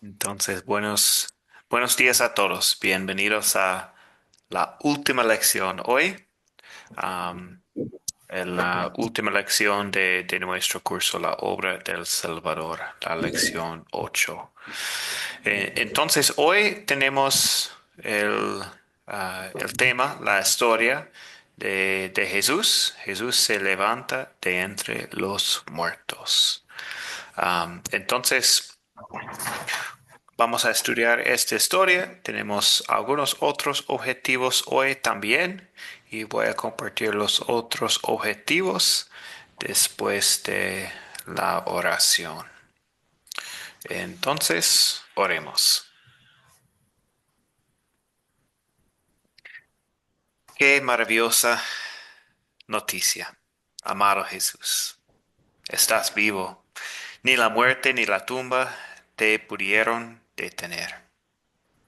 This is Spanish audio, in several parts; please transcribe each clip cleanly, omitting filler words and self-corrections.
Entonces, buenos días a todos. Bienvenidos a la última lección hoy, am, en la última lección de nuestro curso, la obra del Salvador, la lección 8. Entonces, hoy tenemos el tema, la historia de Jesús. Jesús se levanta de entre los muertos. Entonces, vamos a estudiar esta historia. Tenemos algunos otros objetivos hoy también y voy a compartir los otros objetivos después de la oración. Entonces, oremos. Qué maravillosa noticia, amado Jesús. Estás vivo. Ni la muerte ni la tumba te pudieron detener.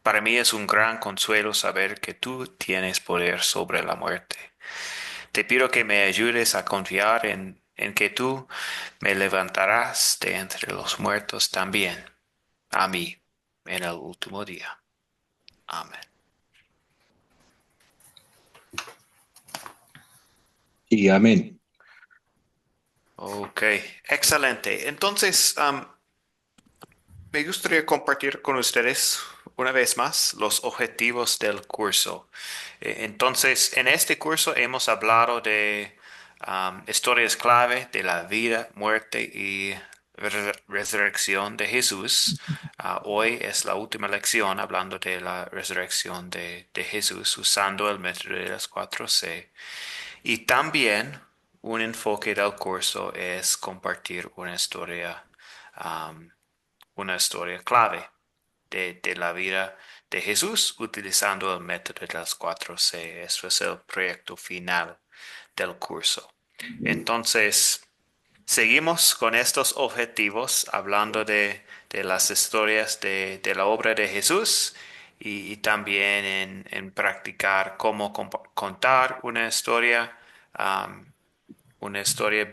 Para mí es un gran consuelo saber que tú tienes poder sobre la muerte. Te pido que me ayudes a confiar en que tú me levantarás de entre los muertos también, a mí, en el último día. Amén. Y amén. Ok, excelente. Entonces, me gustaría compartir con ustedes una vez más los objetivos del curso. Entonces, en este curso hemos hablado de historias clave de la vida, muerte y resurrección de Jesús. Hoy es la última lección hablando de la resurrección de Jesús usando el método de las 4C. Y también un enfoque del curso es compartir una historia clave de la vida de Jesús utilizando el método de las 4C. Esto es el proyecto final del curso. Entonces, seguimos con estos objetivos hablando de las historias de la obra de Jesús y también en practicar cómo contar una historia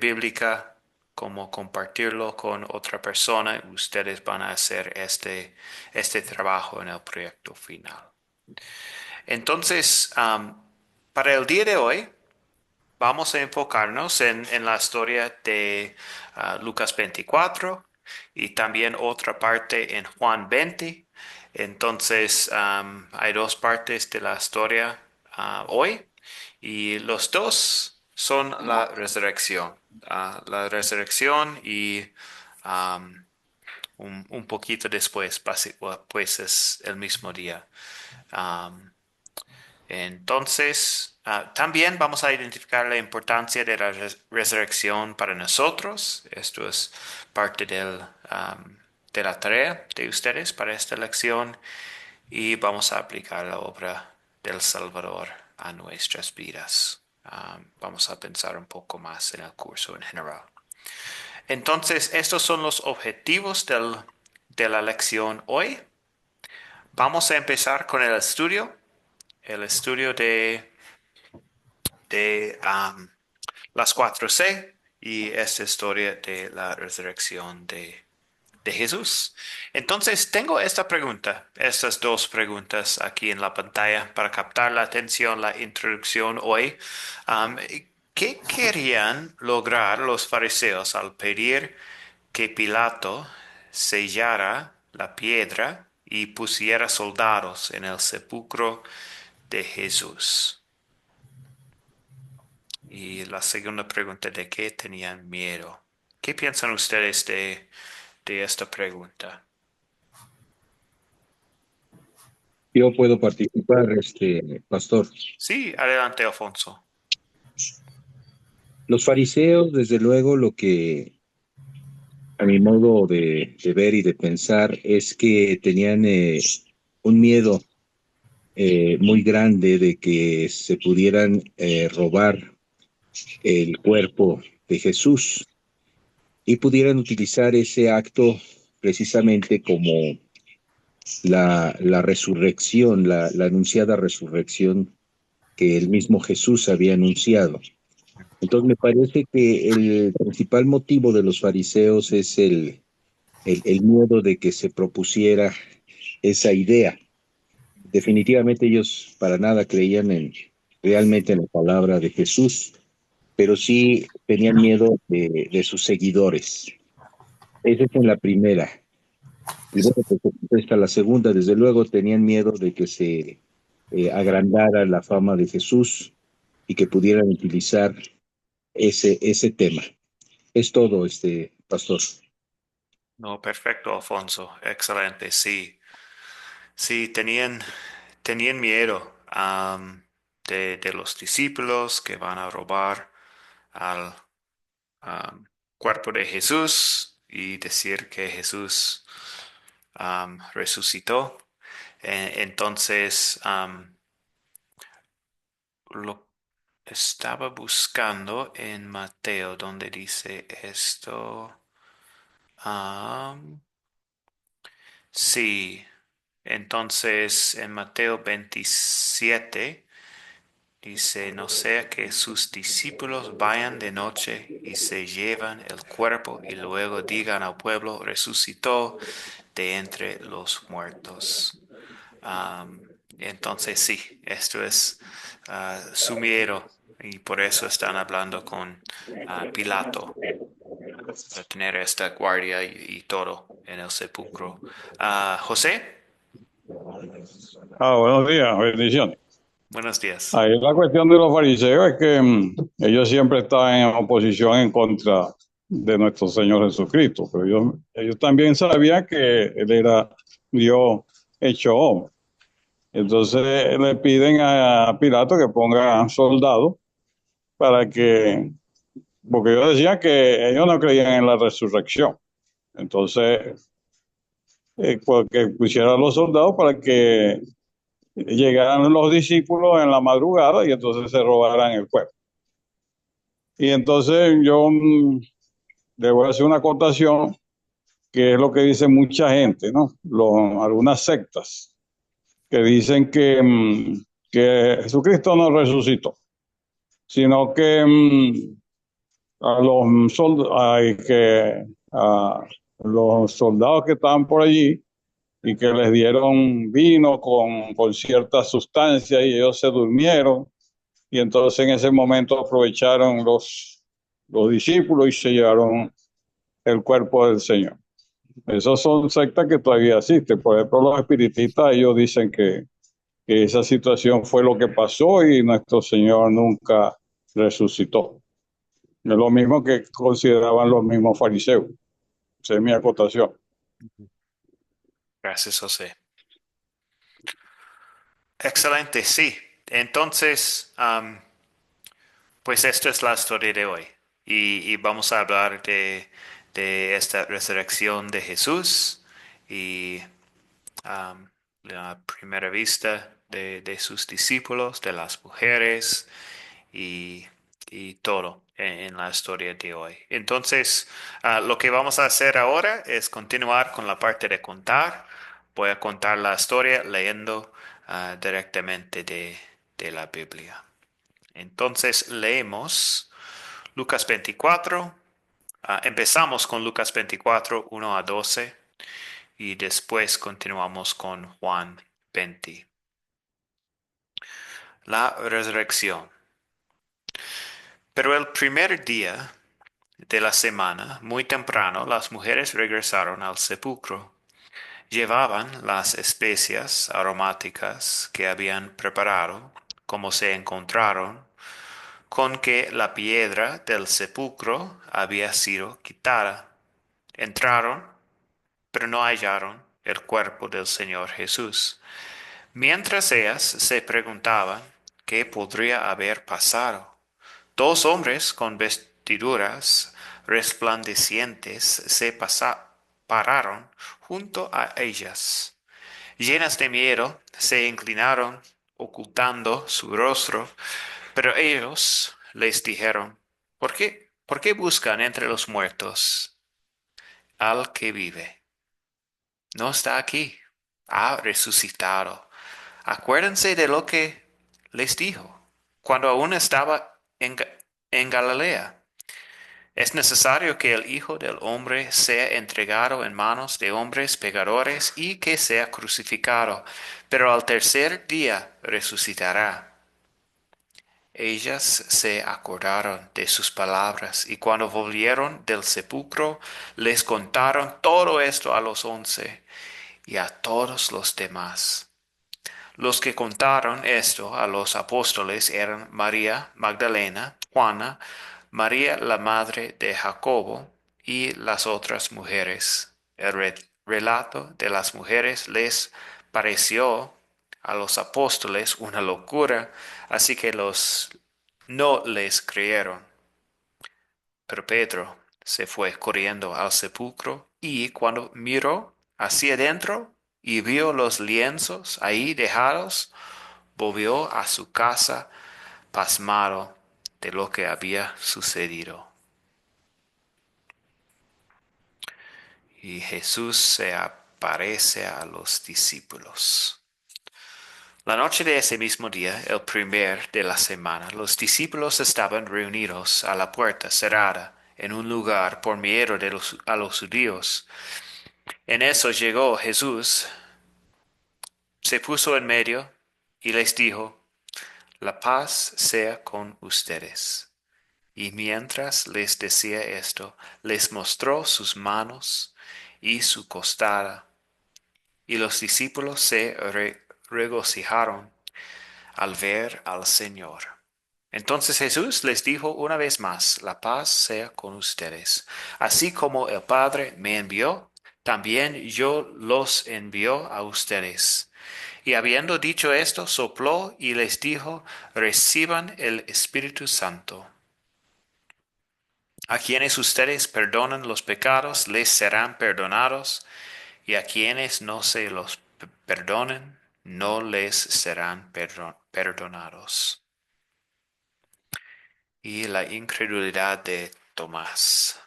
bíblica, cómo compartirlo con otra persona. Ustedes van a hacer este trabajo en el proyecto final. Entonces, para el día de hoy, vamos a enfocarnos en la historia de Lucas 24 y también otra parte en Juan 20. Entonces, hay dos partes de la historia hoy y los dos son la resurrección. La resurrección y um, un poquito después, pues es el mismo día. Um, entonces, también vamos a identificar la importancia de la resurrección para nosotros. Esto es parte de la tarea de ustedes para esta lección y vamos a aplicar la obra del Salvador a nuestras vidas. Vamos a pensar un poco más en el curso en general. Entonces, estos son los objetivos de la lección hoy. Vamos a empezar con el estudio de las 4C y esta historia de la resurrección de Jesús. Entonces, tengo estas dos preguntas aquí en la pantalla para captar la atención, la introducción hoy. Um, ¿Qué querían lograr los fariseos al pedir que Pilato sellara la piedra y pusiera soldados en el sepulcro de Jesús? Y la segunda pregunta, ¿de qué tenían miedo? ¿Qué piensan ustedes de esta pregunta? Yo puedo participar, pastor. Sí, adelante, Alfonso. Los fariseos, desde luego, lo que a mi modo de ver y de pensar es que tenían un miedo muy grande de que se pudieran robar el cuerpo de Jesús y pudieran utilizar ese acto precisamente como la resurrección, la anunciada resurrección que el mismo Jesús había anunciado. Entonces me parece que el principal motivo de los fariseos es el miedo de que se propusiera esa idea. Definitivamente ellos para nada creían realmente en la palabra de Jesús, pero sí tenían miedo de sus seguidores. Esa es en la primera. Y bueno, pues está la segunda. Desde luego tenían miedo de que se agrandara la fama de Jesús y que pudieran utilizar ese tema. Es todo, pastor. No, perfecto, Alfonso. Excelente, sí. Sí, tenían miedo de los discípulos que van a robar al cuerpo de Jesús y decir que Jesús resucitó. Entonces, lo estaba buscando en Mateo, donde dice esto. Am, sí, entonces en Mateo 27 dice, no sea que sus discípulos vayan de noche y se llevan el cuerpo y luego digan al pueblo, resucitó de entre los muertos. Entonces sí, esto es su miedo y por eso están hablando con Pilato para tener esta guardia y todo en el sepulcro. José, Buenos días, bendiciones. buenos días. Ahí la cuestión de los fariseos es que ellos siempre estaban en oposición en contra de nuestro Señor Jesucristo, pero ellos también sabían que Él era Dios hecho hombre. Entonces le piden a Pilato que ponga soldados para que, porque ellos decían que ellos no creían en la resurrección. Entonces, que pusieran los soldados para que llegaran los discípulos en la madrugada y entonces se robaran el cuerpo. Y entonces yo le voy a hacer una acotación, que es lo que dice mucha gente, ¿no? Algunas sectas que dicen que Jesucristo no resucitó, sino que a los soldados que estaban por allí y que les dieron vino con ciertas sustancias y ellos se durmieron. Y entonces en ese momento aprovecharon los discípulos y se llevaron el cuerpo del Señor. Esas son sectas que todavía existen. Por ejemplo, los espiritistas, ellos dicen que esa situación fue lo que pasó y nuestro Señor nunca resucitó. Es lo mismo que consideraban los mismos fariseos. Esa es mi acotación. Gracias, José. Excelente, sí. Entonces, pues esta es la historia de hoy y vamos a hablar de esta resurrección de Jesús y la primera vista de sus discípulos, de las mujeres y, y todo en la historia de hoy. Entonces, lo que vamos a hacer ahora es continuar con la parte de contar. Voy a contar la historia leyendo directamente de la Biblia. Entonces, leemos Lucas 24. Empezamos con Lucas 24, 1 a 12 y después continuamos con Juan 20. La resurrección. Pero el primer día de la semana, muy temprano, las mujeres regresaron al sepulcro. Llevaban las especias aromáticas que habían preparado, como se encontraron, con que la piedra del sepulcro había sido quitada. Entraron, pero no hallaron el cuerpo del Señor Jesús. Mientras ellas se preguntaban qué podría haber pasado, dos hombres con vestiduras resplandecientes pararon junto a ellas. Llenas de miedo, se inclinaron, ocultando su rostro, pero ellos les dijeron, ¿por qué buscan entre los muertos al que vive? No está aquí, ha resucitado. Acuérdense de lo que les dijo cuando aún estaba en Galilea. Es necesario que el Hijo del Hombre sea entregado en manos de hombres pecadores y que sea crucificado, pero al tercer día resucitará. Ellas se acordaron de sus palabras y cuando volvieron del sepulcro les contaron todo esto a los 11 y a todos los demás. Los que contaron esto a los apóstoles eran María Magdalena, Juana, María la madre de Jacobo y las otras mujeres. El relato de las mujeres les pareció a los apóstoles una locura, así que los no les creyeron. Pero Pedro se fue corriendo al sepulcro y cuando miró hacia adentro y vio los lienzos ahí dejados, volvió a su casa pasmado de lo que había sucedido. Y Jesús se aparece a los discípulos. La noche de ese mismo día, el primer de la semana, los discípulos estaban reunidos a la puerta cerrada en un lugar por miedo a los judíos. En eso llegó Jesús, se puso en medio y les dijo, la paz sea con ustedes. Y mientras les decía esto, les mostró sus manos y su costada. Y los discípulos se regocijaron al ver al Señor. Entonces Jesús les dijo una vez más, la paz sea con ustedes. Así como el Padre me envió, también yo los envío a ustedes. Y habiendo dicho esto, sopló y les dijo, reciban el Espíritu Santo. A quienes ustedes perdonan los pecados, les serán perdonados, y a quienes no se los perdonen, no les serán perdonados. Y la incredulidad de Tomás.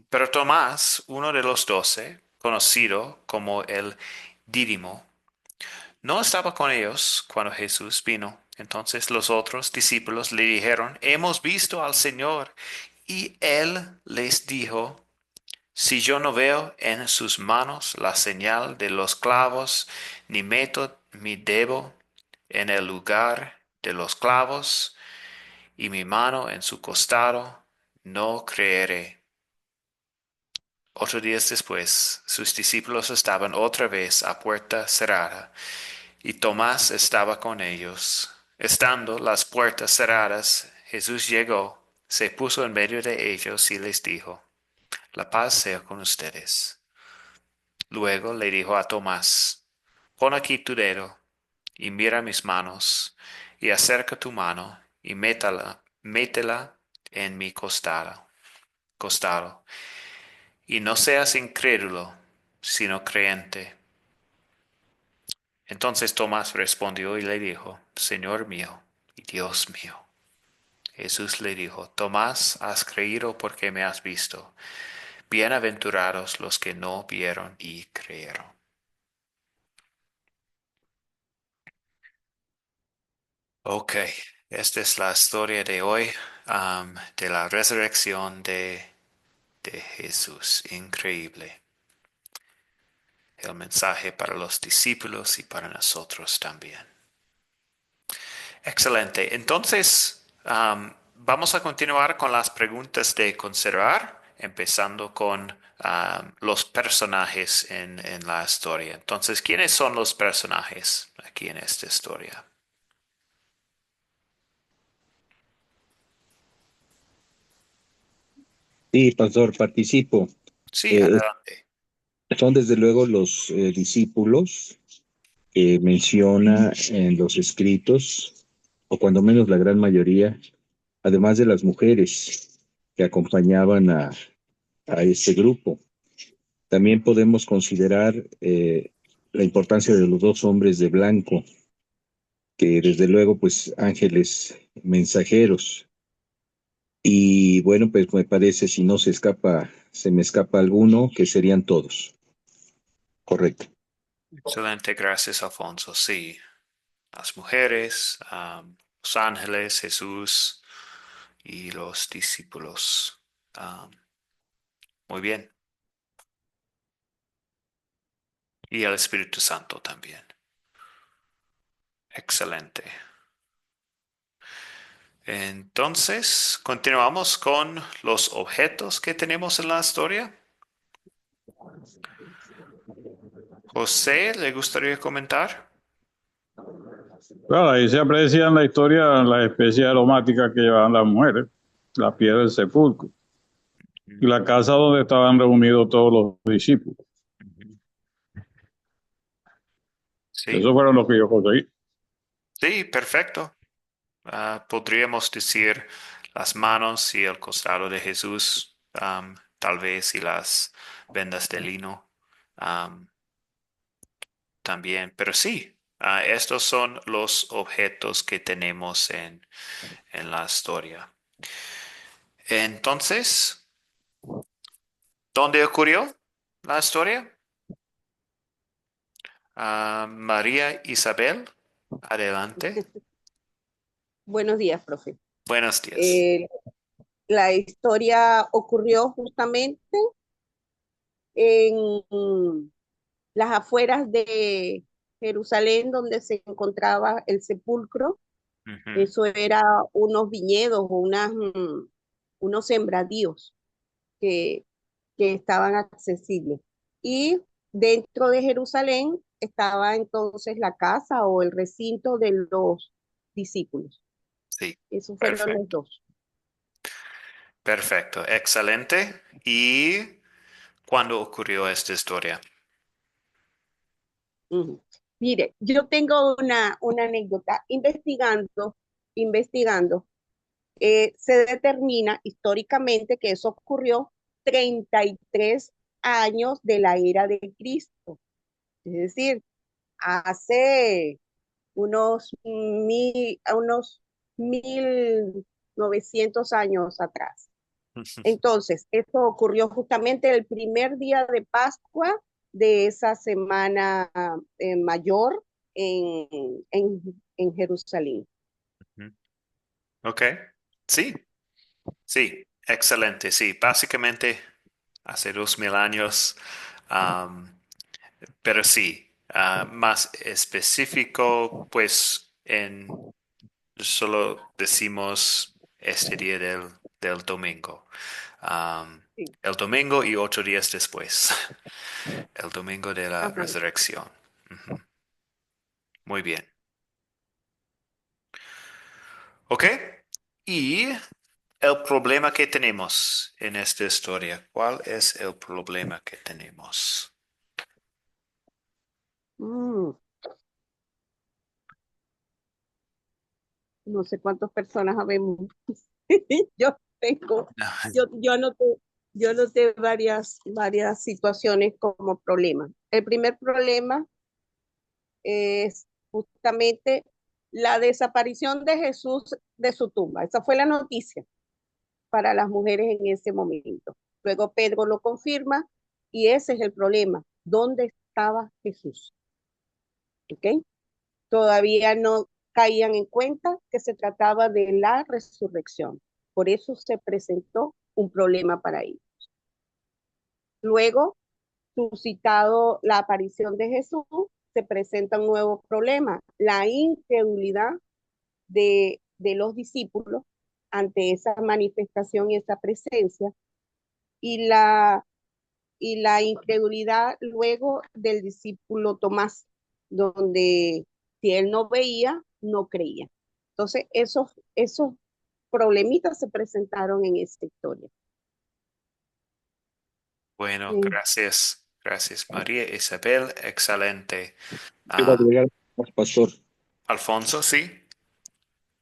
Pero Tomás, uno de los 12, conocido como el Dídimo, no estaba con ellos cuando Jesús vino. Entonces los otros discípulos le dijeron, hemos visto al Señor. Y él les dijo, si yo no veo en sus manos la señal de los clavos, ni meto mi dedo en el lugar de los clavos, y mi mano en su costado, no creeré. 8 días después, sus discípulos estaban otra vez a puerta cerrada, y Tomás estaba con ellos. Estando las puertas cerradas, Jesús llegó, se puso en medio de ellos y les dijo, la paz sea con ustedes. Luego le dijo a Tomás, pon aquí tu dedo y mira mis manos, y acerca tu mano y métela en mi costado, y no seas incrédulo, sino creyente. Entonces Tomás respondió y le dijo, Señor mío y Dios mío. Jesús le dijo, Tomás, has creído porque me has visto. Bienaventurados los que no vieron y creyeron. Ok, esta es la historia de hoy, de la resurrección de Jesús. Increíble. El mensaje para los discípulos y para nosotros también. Excelente. Entonces, vamos a continuar con las preguntas de considerar, empezando con los personajes en la historia. Entonces, ¿quiénes son los personajes aquí en esta historia? Sí, pastor, participo. Sí, Eh, adelante. Son desde luego los discípulos que menciona en los escritos, o cuando menos la gran mayoría, además de las mujeres que acompañaban a este grupo. También podemos considerar la importancia de los dos hombres de blanco, que desde luego, pues ángeles mensajeros. Y bueno, pues me parece, si no se escapa, se me escapa alguno, que serían todos. Correcto. Excelente, gracias, Alfonso. Sí, las mujeres, los ángeles, Jesús y los discípulos. Um, muy bien. Y el Espíritu Santo también. Excelente. Entonces, continuamos con los objetos que tenemos en la historia. José, ¿le gustaría comentar? Claro, ahí se aprecia en la historia la especie aromática que llevaban las mujeres, la piedra del sepulcro, y la casa donde estaban reunidos todos los discípulos. Ujú. Sí, Eso fueron lo que yo conseguí. sí, perfecto. Podríamos decir las manos y el costado de Jesús, tal vez, y las vendas de lino, también. Pero sí, estos son los objetos que tenemos en la historia. Entonces, ¿dónde ocurrió la historia? María Isabel, adelante. Buenos días, profe. Buenos días. Eh, la historia ocurrió justamente en las afueras de Jerusalén, donde se encontraba el sepulcro. Ujú. Eso era unos viñedos o unos sembradíos que, que estaban accesibles. Y dentro de Jerusalén estaba entonces la casa o el recinto de los discípulos. Sí, Esos fueron los perfecto. dos. Perfecto, excelente. ¿Y cuándo ocurrió esta historia? Ujú. Mire, yo tengo una anécdota. Investigando, se determina históricamente que eso ocurrió 33 años de la era de Cristo. Es decir, hace unos 1900 años atrás. Entonces, esto ocurrió justamente el primer día de Pascua de esa semana mayor en, en, en Jerusalén. Ujú. Ok, sí, sí, excelente, sí, básicamente hace 2000 años, am, pero sí, más específico, pues solo decimos este día del domingo. Sí. El domingo y 8 días después, el domingo de la Ajá. resurrección. Ujú. Muy bien. Ok, y el problema que tenemos en esta historia, ¿cuál es el problema que tenemos? Mm, no sé cuántas personas habemos. Yo tengo, yo anoté, yo anoté varias situaciones como problemas. El primer problema es justamente la desaparición de Jesús de su tumba. Esa fue la noticia para las mujeres en ese momento. Luego Pedro lo confirma y ese es el problema. ¿Dónde estaba Jesús? ¿Ok? Todavía no caían en cuenta que se trataba de la resurrección. Por eso se presentó un problema para ellos. Luego, suscitado la aparición de Jesús, se presenta un nuevo problema, la incredulidad de los discípulos ante esa manifestación y esa presencia, y la incredulidad luego del discípulo Tomás, donde si él no veía, no creía. Entonces, esos problemitas se presentaron en esta historia. Bueno, Sí. gracias. Gracias, María Isabel. Excelente. Quiero Ah, agregar, pastor. Alfonso, sí.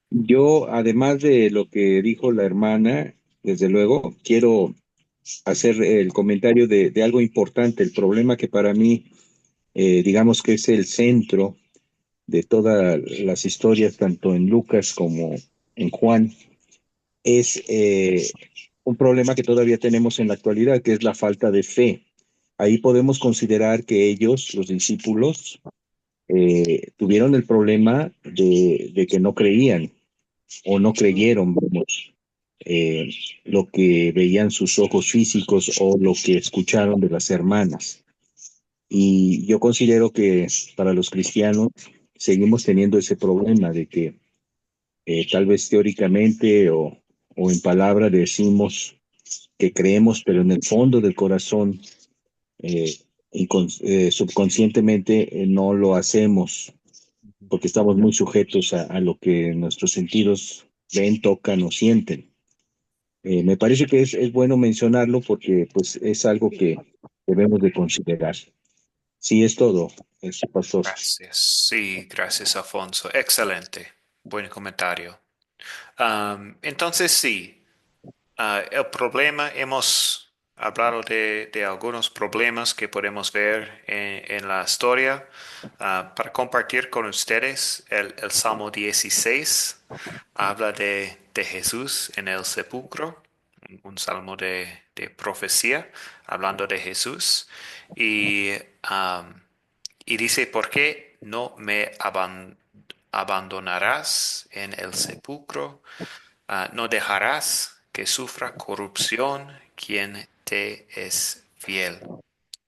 Yo, además de lo que dijo la hermana, desde luego, quiero hacer el comentario de algo importante, el problema que para mí, digamos que es el centro de todas las historias, tanto en Lucas como en Juan, es un problema que todavía tenemos en la actualidad, que es la falta de fe. Ahí podemos considerar que ellos, los discípulos, tuvieron el problema de que no creían o no creyeron, vamos. eh, lo que veían sus ojos físicos o lo que escucharon de las hermanas. Y yo considero que para los cristianos seguimos teniendo ese problema de que tal vez teóricamente o en palabra decimos que creemos, pero en el fondo del corazón, eh, subconscientemente, no lo hacemos porque estamos muy sujetos a lo que nuestros sentidos ven, tocan o sienten. Me parece que es bueno mencionarlo porque pues, es algo que debemos de considerar. Sí, es todo, pastor. Gracias. Sí, gracias, Alfonso. Excelente. Buen comentario. Entonces, sí, el problema, hemos hablado de algunos problemas que podemos ver en la historia. Para compartir con ustedes, el Salmo 16 habla de Jesús en el sepulcro, un salmo de profecía, hablando de Jesús. Y, um, y dice, ¿por qué no me abandonarás en el sepulcro? No dejarás que sufra corrupción quien te es fiel.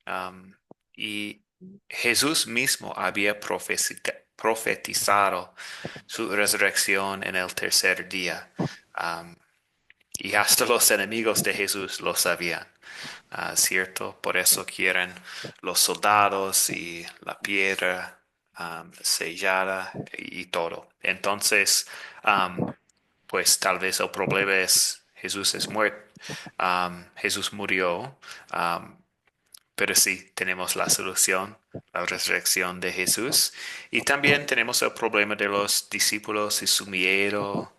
Um, y Jesús mismo había profetizado su resurrección en el tercer día. Um, y hasta los enemigos de Jesús lo sabían, ¿cierto? Por eso quieren los soldados y la piedra sellada y todo. Entonces, pues tal vez el problema es Jesús es muerto, Jesús murió, pero sí tenemos la solución, la resurrección de Jesús. Y también tenemos el problema de los discípulos y su miedo.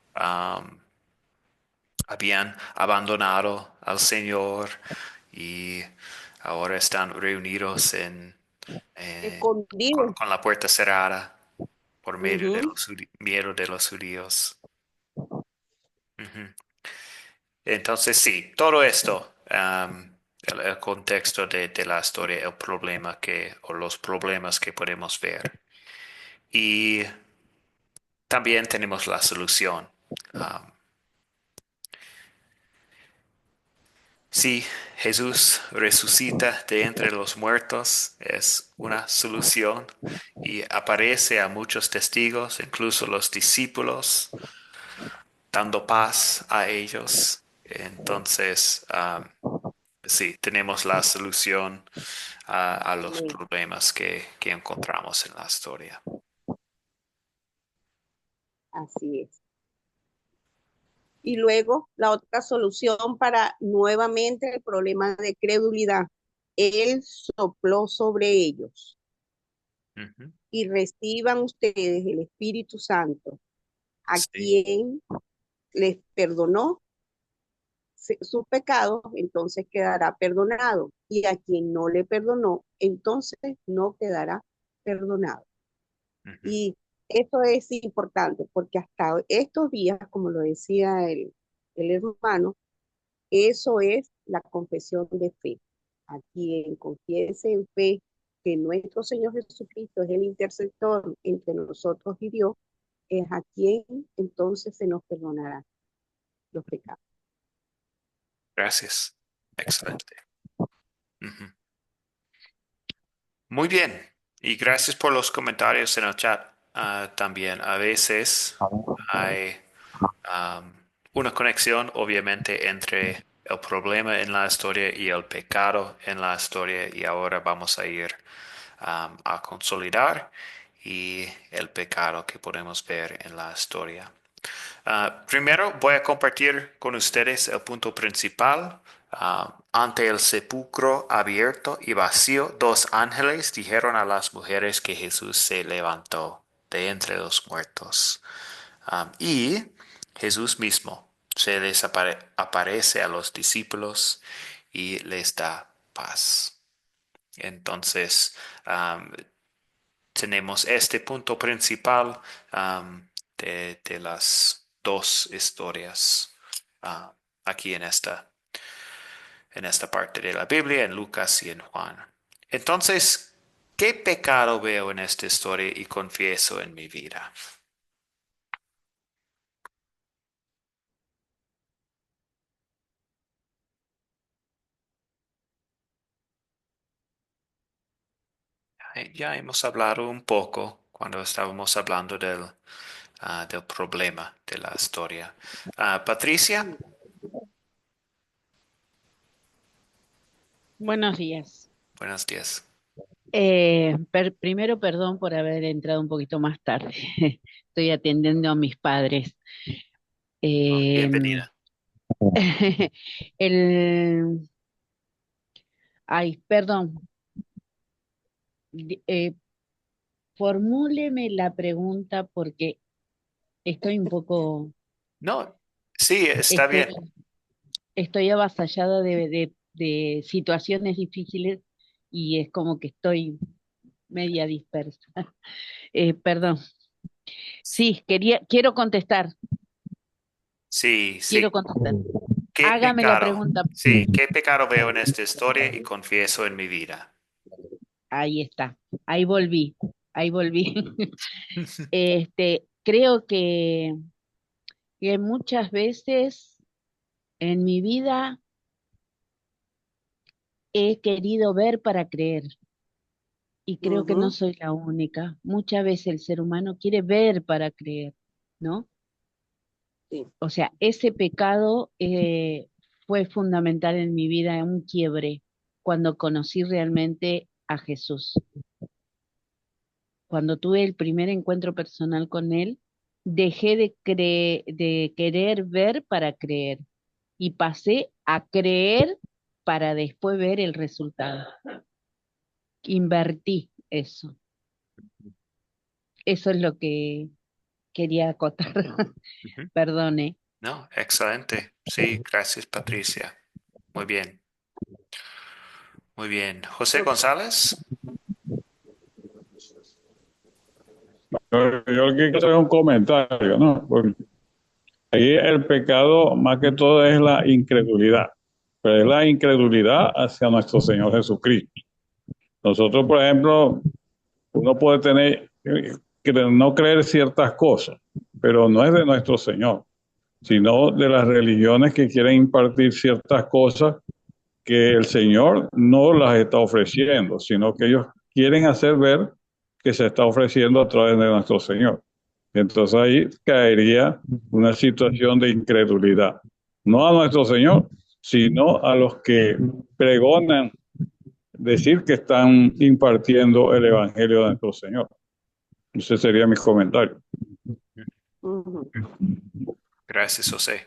Habían abandonado al Señor y ahora están reunidos Escondido. con la puerta cerrada por medio de Ujú. los miedo de los judíos. Ujú. Entonces, sí, todo esto, el contexto de la historia, el problema o los problemas que podemos ver. Y también tenemos la solución. Um, Sí, Jesús resucita de entre los muertos, es una solución y aparece a muchos testigos, incluso los discípulos, dando paz a ellos. Entonces, sí, tenemos la solución a los Amén. problemas que encontramos en la historia. Así es. Y luego la otra solución para nuevamente el problema de credulidad. Él sopló sobre ellos Ujú. y reciban ustedes el Espíritu Santo, a Sí. quien les perdonó sus pecados, entonces quedará perdonado. Y a quien no le perdonó, entonces no quedará perdonado. Ujú. Y eso es importante porque hasta estos días, como lo decía el hermano, eso es la confesión de fe. A quien confiese en fe que nuestro Señor Jesucristo es el intercesor entre nosotros y Dios, es a quien entonces se nos perdonará los pecados. Gracias. Excelente. Ujú. Muy bien. Y gracias por los comentarios en el chat. También a veces hay um, una conexión, obviamente, entre el problema en la historia y el pecado en la historia. Y ahora vamos a ir a consolidar y el pecado que podemos ver en la historia. Primero voy a compartir con ustedes el punto principal. Ante el sepulcro abierto y vacío, dos ángeles dijeron a las mujeres que Jesús se levantó de entre los muertos. Y Jesús mismo se les aparece a los discípulos y les da paz. Entonces, tenemos este punto principal de las dos historias aquí en esta parte de la Biblia, en Lucas y en Juan. Entonces, ¿qué pecado veo en esta historia y confieso en mi vida? ya hemos hablado un poco cuando estábamos hablando del problema de la historia. Patricia, Buenos días. buenos días. Primero, perdón por haber entrado un poquito más tarde. Estoy atendiendo a mis padres. Em, Bienvenida. el, ay, perdón. Formúleme la pregunta porque estoy un poco, No, sí, está estoy, bien. estoy avasallada de situaciones difíciles y es como que estoy media dispersa. Perdón. Sí, quiero contestar. Sí, Quiero sí. contestar. ¿Qué Hágame la pecado? pregunta. Sí, ¿qué pecado veo en esta historia y confieso en mi vida? Ahí está. Ahí volví. Ahí volví. Creo que muchas veces en mi vida he querido ver para creer y creo que no Ujú, soy la única. Muchas veces el ser humano quiere ver para creer, ¿no? sí. O sea, ese pecado fue fundamental en mi vida, un quiebre, cuando conocí realmente a Jesús. Cuando tuve el primer encuentro personal con él, dejé de querer ver para creer y pasé a creer para después ver el resultado. Invertí eso. Eso es lo que quería acotar. Ujú. Perdone. No, excelente. Sí, gracias, Patricia. Muy bien, muy bien. José Ok. González. Yo quiero hacer un comentario, ¿no? Porque ahí el pecado más que todo es la incredulidad, pero es la incredulidad hacia nuestro Señor Jesucristo. Nosotros, por ejemplo, uno puede tener que no creer ciertas cosas, pero no es de nuestro Señor, sino de las religiones que quieren impartir ciertas cosas que el Señor no las está ofreciendo, sino que ellos quieren hacer ver que se está ofreciendo a través de nuestro Señor. Entonces ahí caería una situación de incredulidad, no a nuestro Señor, sino a los que pregonan decir que están impartiendo el Evangelio de nuestro Señor. Ese sería mi comentario. Ujú. Gracias, José.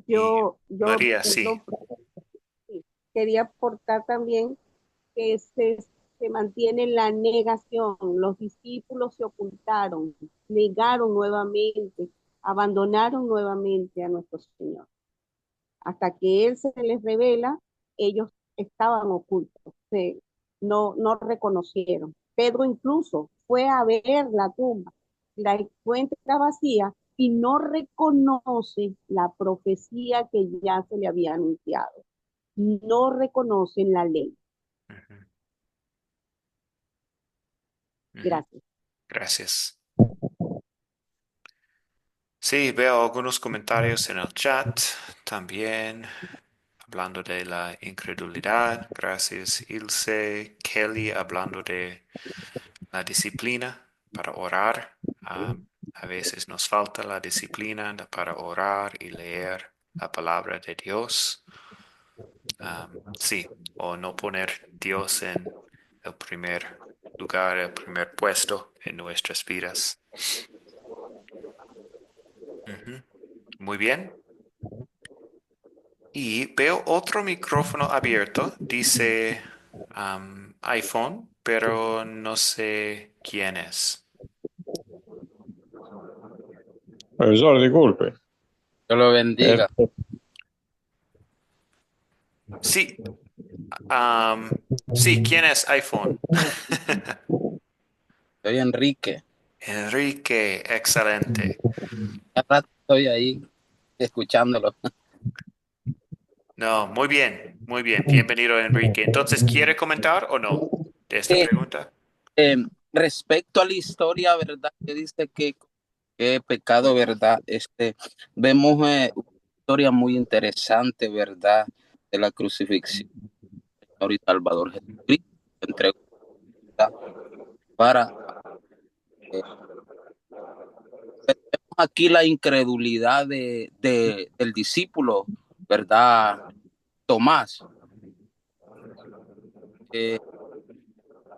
Y María, sí. Perdón, sí, quería aportar también que se mantiene la negación. Los discípulos se ocultaron, negaron nuevamente, abandonaron nuevamente a nuestro Señor. Hasta que Él se les revela, ellos estaban ocultos, no reconocieron. Pedro incluso fue a ver la tumba, la encuentra vacía y no reconoce la profecía que ya se le había anunciado. No reconocen la ley. Ujú, ujú. Gracias. Gracias. Sí, veo algunos comentarios en el chat también, hablando de la incredulidad. Gracias, Ilse. Kelly, hablando de la disciplina para orar. A veces nos falta la disciplina para orar y leer la palabra de Dios. Sí, o no poner Dios en el primer lugar, el primer puesto en nuestras vidas. Ujú. Muy bien. Y veo otro micrófono abierto. Dice iPhone, pero no sé quién es. Profesor, disculpe. Dios lo bendiga. Este, Sí, sí, ¿quién es iPhone? Soy Enrique. Enrique, excelente. Hace rato estoy ahí escuchándolo. No, muy bien, muy bien. Bienvenido, Enrique. Entonces, ¿quiere comentar o no de esta Eh, pregunta? Respecto a la historia, ¿verdad? Que dice que pecado, ¿verdad? Vemos una historia muy interesante, ¿verdad? De la crucifixión. Señor y Salvador Jesucristo. Entregó para aquí la incredulidad del discípulo, ¿verdad? Tomás.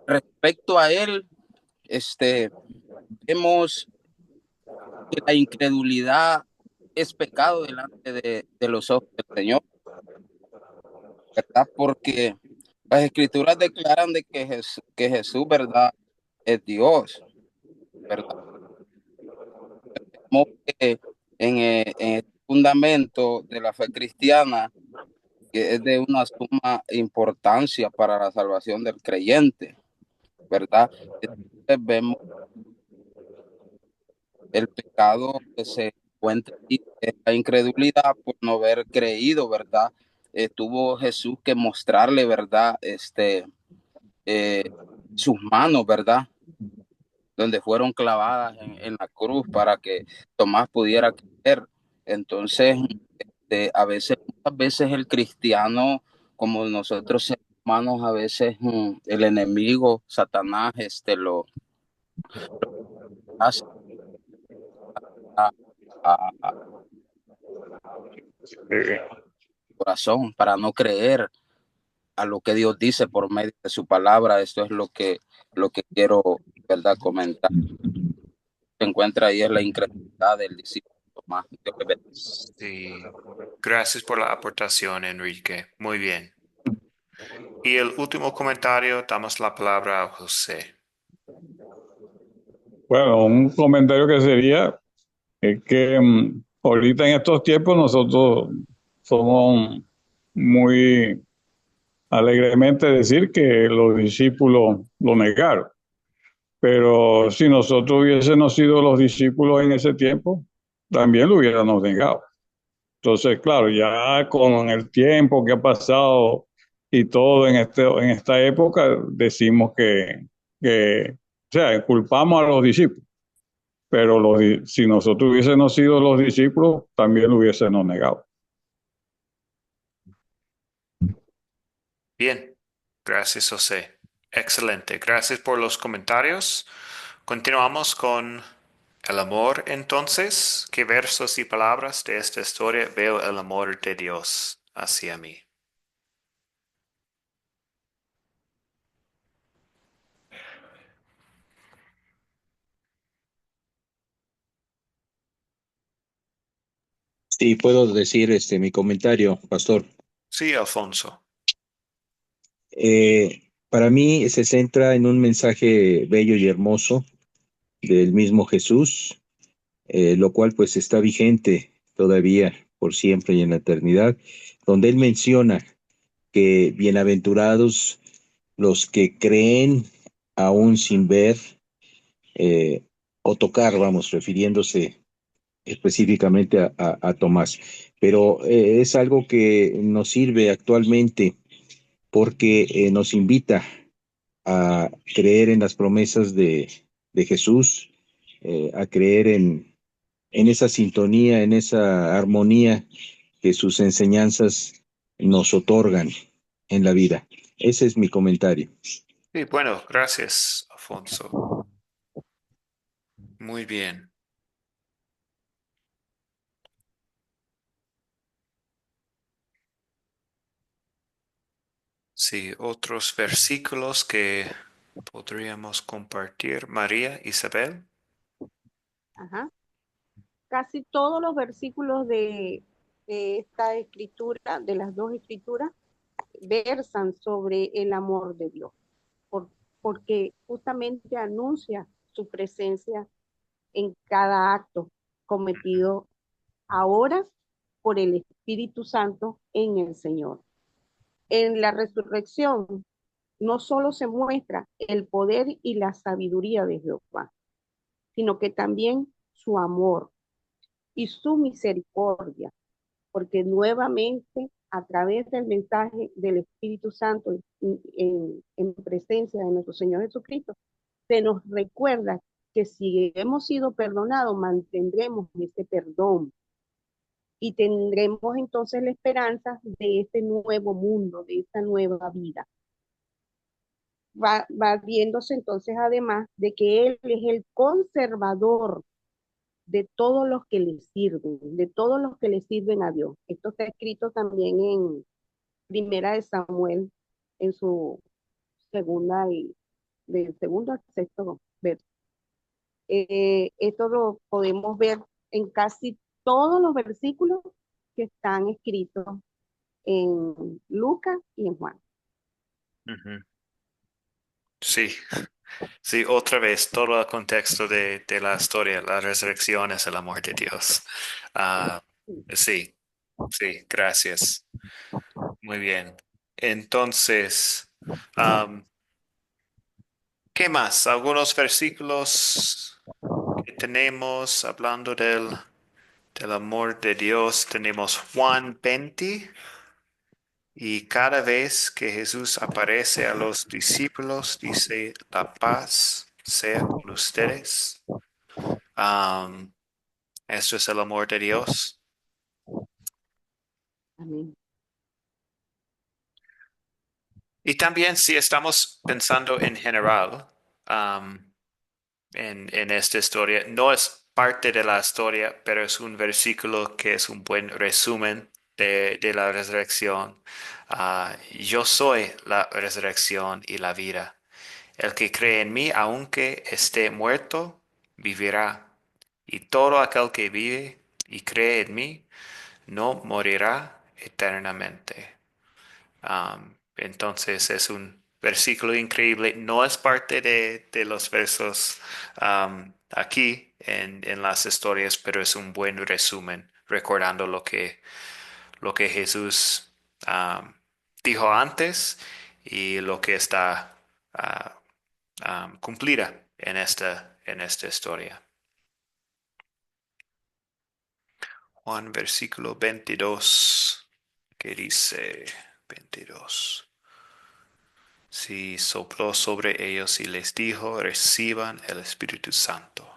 Respecto a él, vemos que la incredulidad es pecado delante de los ojos del Señor, ¿verdad? Porque las escrituras declaran de que Jesús, ¿verdad? Es Dios, ¿verdad? Vemos que en el fundamento de la fe cristiana, que es de una suma importancia para la salvación del creyente, ¿verdad? Entonces vemos el pecado que se encuentra aquí, es la incredulidad por no haber creído, ¿verdad? Tuvo Jesús que mostrarle, ¿verdad? Eh, sus manos, ¿verdad? Donde fueron clavadas en la cruz para que Tomás pudiera creer. Entonces, muchas veces el cristiano, como nosotros seres humanos, a veces el enemigo, Satanás, lo hace a, a corazón para no creer a lo que Dios dice por medio de su palabra. Esto es lo que quiero, ¿verdad?, comentar. Se encuentra ahí es la incredulidad del discípulo Tomás. Sí. Gracias por la aportación, Enrique. Muy bien. Y el último comentario, damos la palabra a José. Bueno, un comentario que sería es que ahorita en estos tiempos nosotros somos muy alegremente decir que los discípulos lo negaron. Pero si nosotros hubiésemos sido los discípulos en ese tiempo, también lo hubiéramos negado. Entonces, claro, ya con el tiempo que ha pasado y todo en esta época, decimos o sea, culpamos a los discípulos, pero si nosotros hubiésemos sido los discípulos, también lo hubiésemos negado. Bien. Gracias, José. Excelente. Gracias por los comentarios. Continuamos con el amor, entonces. ¿Qué versos y palabras de esta historia veo el amor de Dios hacia mí? Sí, puedo decir mi comentario, pastor. Sí, Alfonso. Para mí se centra en un mensaje bello y hermoso del mismo Jesús, lo cual pues está vigente todavía por siempre y en la eternidad, donde él menciona que bienaventurados los que creen aún sin ver eh, o tocar, vamos, refiriéndose específicamente a Tomás. Pero es algo que nos sirve actualmente porque nos invita a creer en las promesas de Jesús, a creer en esa sintonía, en esa armonía que sus enseñanzas nos otorgan en la vida. Ese es mi comentario. Sí, bueno, gracias, Alfonso. Muy bien. Sí, otros versículos que podríamos compartir. María, Isabel. Ajá. Casi todos los versículos de esta escritura, de las dos escrituras, versan sobre el amor de Dios, por, porque justamente anuncia su presencia en cada acto cometido ahora por el Espíritu Santo en el Señor. En la resurrección no solo se muestra el poder y la sabiduría de Jehová, sino que también su amor y su misericordia, porque nuevamente a través del mensaje del Espíritu Santo en presencia de nuestro Señor Jesucristo, se nos recuerda que si hemos sido perdonados, mantendremos ese perdón y tendremos entonces la esperanza de este nuevo mundo, de esta nueva vida. va viéndose entonces además de que Él es el conservador de todos los que le sirven, de todos los que le sirven a Dios. Esto está escrito también en Primera de Samuel, en su segunda y del segundo al sexto verso. Esto lo podemos ver en casi todos los versículos que están escritos en Lucas y en Juan. Ujú. Sí, sí, otra vez, todo el contexto de la historia, la resurrección es el amor de Dios. Ah, sí, sí, gracias. Muy bien. Entonces, am, ¿qué más? Algunos versículos que tenemos hablando del amor de Dios. Tenemos Juan 20. Y cada vez que Jesús aparece a los discípulos, dice, la paz sea con ustedes. Am, Esto es el amor de Dios. Amén. Y también si estamos pensando en general, am, en esta historia, no es parte de la historia, pero es un versículo que es un buen resumen de la resurrección. Yo soy la resurrección y la vida. El que cree en mí, aunque esté muerto, vivirá. Y todo aquel que vive y cree en mí, no morirá eternamente. Entonces es un versículo increíble. No es parte de los versos aquí en las historias, pero es un buen resumen, recordando lo que Jesús dijo antes y lo que está ah, cumplida en esta historia. Juan versículo 22, que dice 22. Sí, sopló sobre ellos y les dijo, reciban el Espíritu Santo.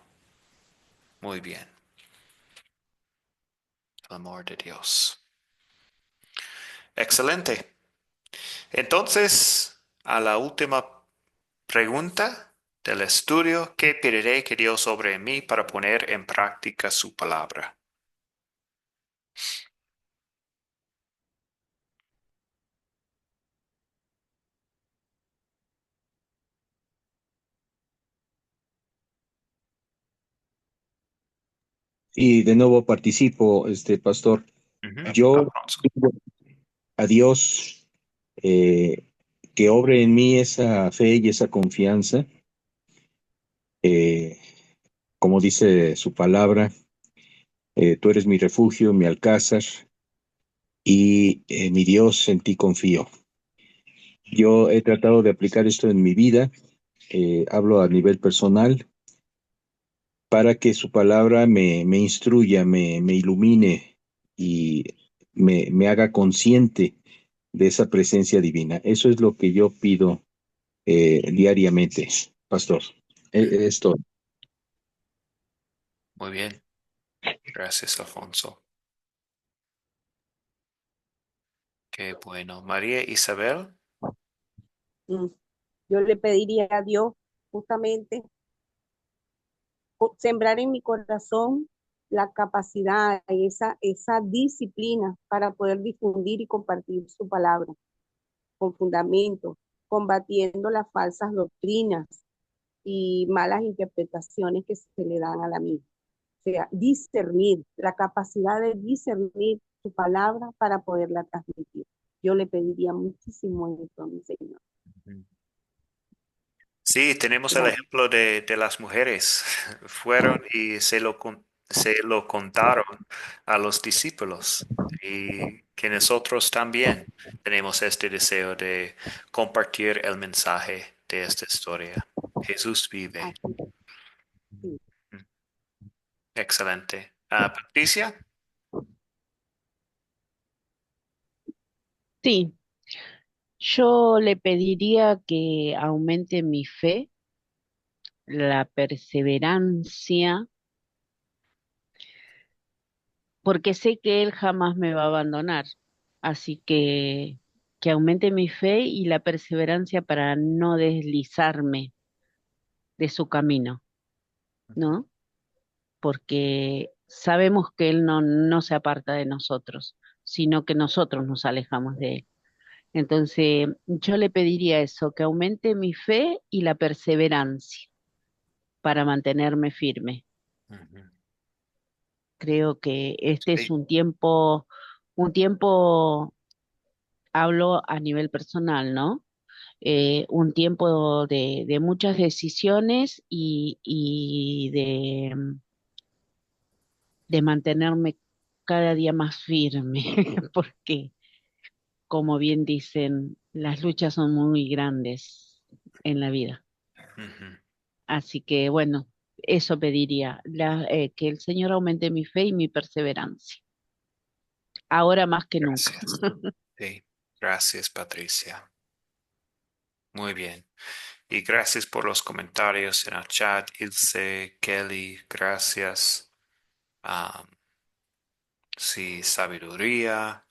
Muy bien, el amor de Dios. Excelente. Entonces, a la última pregunta del estudio, ¿qué pediré que Dios sobre mí para poner en práctica su palabra? Y de nuevo participo, pastor. Ujú, Yo Alfonso. pido a Dios eh, que obre en mí esa fe y esa confianza, eh, como dice su palabra, tú eres mi refugio, mi alcázar y mi Dios, en ti confío. Yo he tratado de aplicar esto en mi vida, hablo a nivel personal, para que su palabra me instruya, me ilumine y me haga consciente de esa presencia divina. Eso es lo que yo pido diariamente, pastor. Es todo. Muy bien. Gracias, Alfonso. Qué bueno. María Isabel. Mm. Yo le pediría a Dios justamente sembrar en mi corazón la capacidad, esa disciplina para poder difundir y compartir su palabra con fundamento, combatiendo las falsas doctrinas y malas interpretaciones que se le dan a la misma. O sea, discernir, la capacidad de discernir su palabra para poderla transmitir. Yo le pediría muchísimo eso a mi Señor. Sí, tenemos el Gracias. ejemplo de las mujeres. Fueron y se lo contaron a los discípulos y que nosotros también tenemos este deseo de compartir el mensaje de esta historia. Jesús vive. Así, sí. Excelente. Patricia. Sí, yo le pediría que aumente mi fe, la perseverancia, porque sé que Él jamás me va a abandonar. Así que que aumente mi fe y la perseverancia para no deslizarme de su camino, ¿no? Porque sabemos que Él no se aparta de nosotros, sino que nosotros nos alejamos de Él. Entonces, yo le pediría eso, que aumente mi fe y la perseverancia para mantenerme firme. Ujú. Creo que este es Sí. un tiempo, hablo a nivel personal, ¿no? Un tiempo de muchas decisiones y de mantenerme cada día más firme, porque, como bien dicen, las luchas son muy grandes en la vida. Ujú. Así que, bueno, eso pediría, que el Señor aumente mi fe y mi perseverancia, ahora más que nunca. Gracias. Sí. Gracias, Patricia. Muy bien. Y gracias por los comentarios en el chat, Ilse, Kelly, gracias. Ah, sí, sabiduría,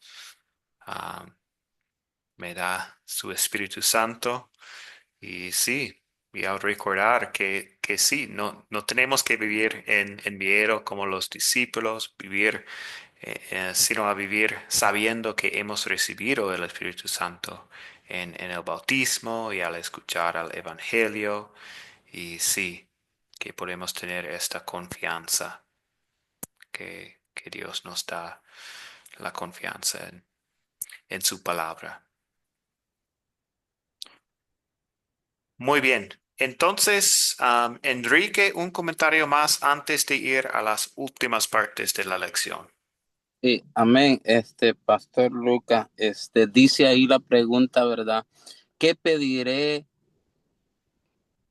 ah, me da su Espíritu Santo. Y sí, y al recordar que sí, no tenemos que vivir en miedo como los discípulos, vivir, sino a vivir sabiendo que hemos recibido el Espíritu Santo en el bautismo y al escuchar al Evangelio. Y sí, que podemos tener esta confianza, que Dios nos da la confianza en su palabra. Muy bien. Entonces, Enrique, un comentario más antes de ir a las últimas partes de la lección. Sí, amén. Pastor Lucas, dice ahí la pregunta, ¿verdad? ¿Qué pediré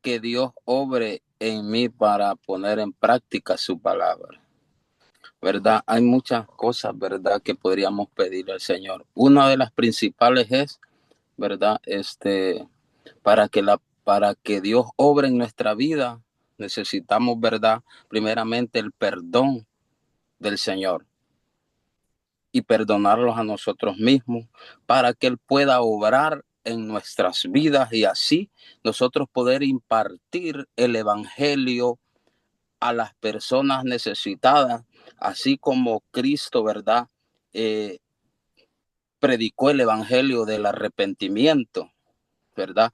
que Dios obre en mí para poner en práctica su palabra? ¿Verdad? Hay muchas cosas, ¿verdad?, que podríamos pedir al Señor. Una de las principales es, ¿verdad? Para que Dios obre en nuestra vida, necesitamos, ¿verdad?, primeramente el perdón del Señor y perdonarlos a nosotros mismos para que Él pueda obrar en nuestras vidas y así nosotros poder impartir el evangelio a las personas necesitadas, así como Cristo, ¿verdad?, Eh, predicó el evangelio del arrepentimiento, ¿verdad?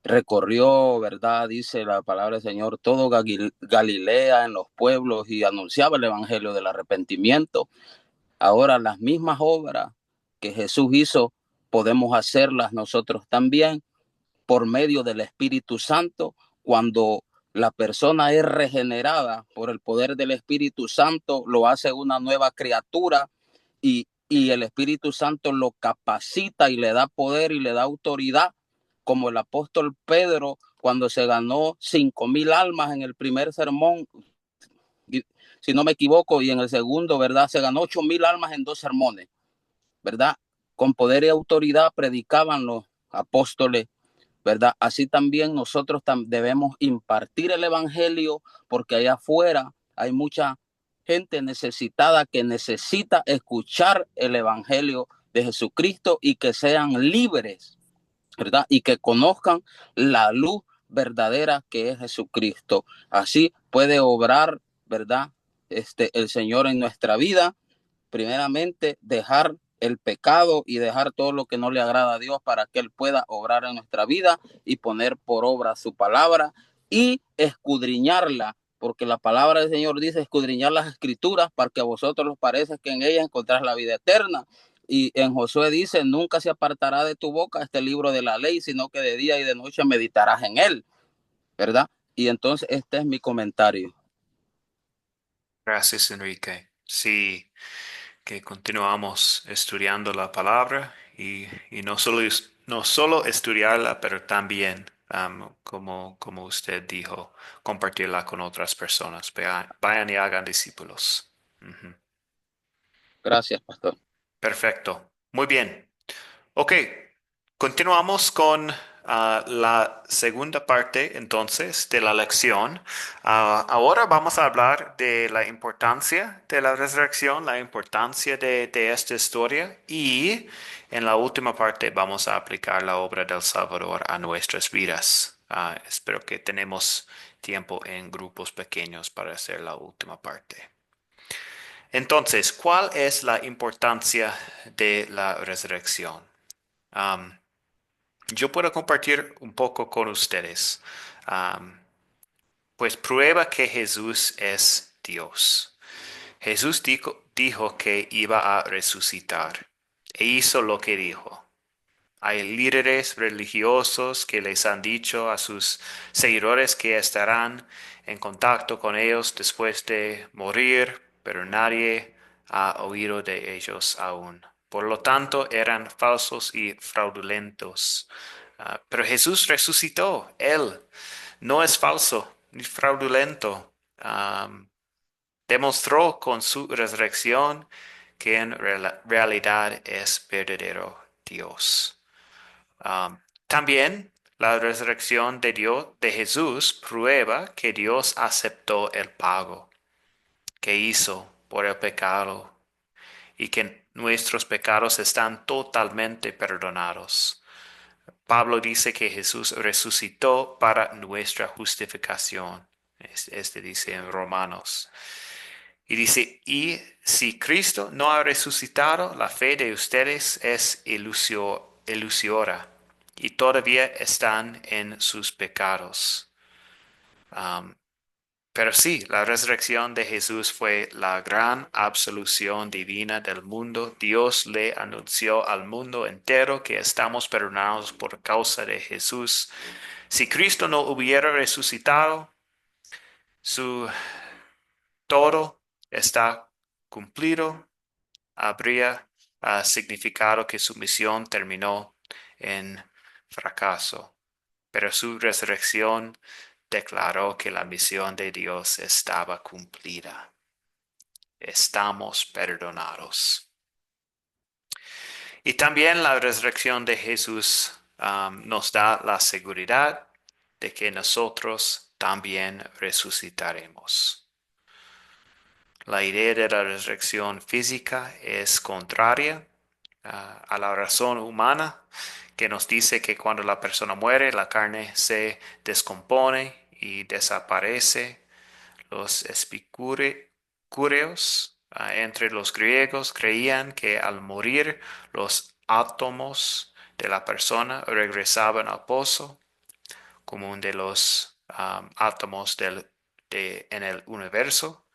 Recorrió, ¿verdad? Dice la palabra del Señor, todo Galilea en los pueblos y anunciaba el evangelio del arrepentimiento. Ahora las mismas obras que Jesús hizo, podemos hacerlas nosotros también por medio del Espíritu Santo. Cuando la persona es regenerada por el poder del Espíritu Santo, lo hace una nueva criatura y el Espíritu Santo lo capacita y le da poder y le da autoridad, como el apóstol Pedro cuando se ganó 5,000 almas en el primer sermón, si no me equivoco, y en el segundo, ¿verdad?, se ganó 8,000 almas en 2 sermones, ¿verdad? Con poder y autoridad predicaban los apóstoles, ¿verdad? Así también nosotros debemos impartir el evangelio, porque allá afuera hay mucha gente necesitada que necesita escuchar el evangelio de Jesucristo y que sean libres, ¿verdad? Y que conozcan la luz verdadera que es Jesucristo. Así puede obrar, ¿verdad?, el Señor en nuestra vida. Primeramente, dejar el pecado y dejar todo lo que no le agrada a Dios para que Él pueda obrar en nuestra vida y poner por obra su palabra y escudriñarla, porque la palabra del Señor dice escudriñar las escrituras para que a vosotros os parezca que en ellas encontrás la vida eterna. Y en Josué dice, nunca se apartará de tu boca este libro de la ley, sino que de día y de noche meditarás en él, ¿verdad? Y entonces este es mi comentario. Gracias, Enrique. Sí, que continuamos estudiando la palabra y no solo estudiarla, pero también, como usted dijo, compartirla con otras personas. Vayan y hagan discípulos. Ujú. Gracias, pastor. Perfecto. Muy bien. Ok, continuamos con la segunda parte entonces de la lección. Ahora vamos a hablar de la importancia de la resurrección, la importancia de esta historia y En la última parte vamos a aplicar la obra del Salvador a nuestras vidas. Espero que tenemos tiempo en grupos pequeños para hacer la última parte. Entonces, ¿cuál es la importancia de la resurrección? Yo puedo compartir un poco con ustedes, pues prueba que Jesús es Dios. Jesús dijo que iba a resucitar e hizo lo que dijo. Hay líderes religiosos que les han dicho a sus seguidores que estarán en contacto con ellos después de morir, pero nadie ha oído de ellos aún. Por lo tanto, eran falsos y fraudulentos. Pero Jesús resucitó. Él no es falso ni fraudulento. Demostró con su resurrección que en realidad es verdadero Dios. También la resurrección de Dios, de Jesús, prueba que Dios aceptó el pago que hizo por el pecado y que nuestros pecados están totalmente perdonados. Pablo dice que Jesús resucitó para nuestra justificación. Este dice en Romanos. Y dice, y si Cristo no ha resucitado, la fe de ustedes es ilusoria y todavía están en sus pecados. Pero sí, la resurrección de Jesús fue la gran absolución divina del mundo. Dios le anunció al mundo entero que estamos perdonados por causa de Jesús. Si Cristo no hubiera resucitado, su todo está cumplido. Habría significado que su misión terminó en fracaso. Pero su resurrección declaró que la misión de Dios estaba cumplida. Estamos perdonados. Y también la resurrección de Jesús nos da la seguridad de que nosotros también resucitaremos. La idea de la resurrección física es contraria a la razón humana, que nos dice que cuando la persona muere, la carne se descompone y desaparece. Los epicúreos, entre los griegos, creían que al morir los átomos de la persona regresaban al pozo, como de los átomos en el universo.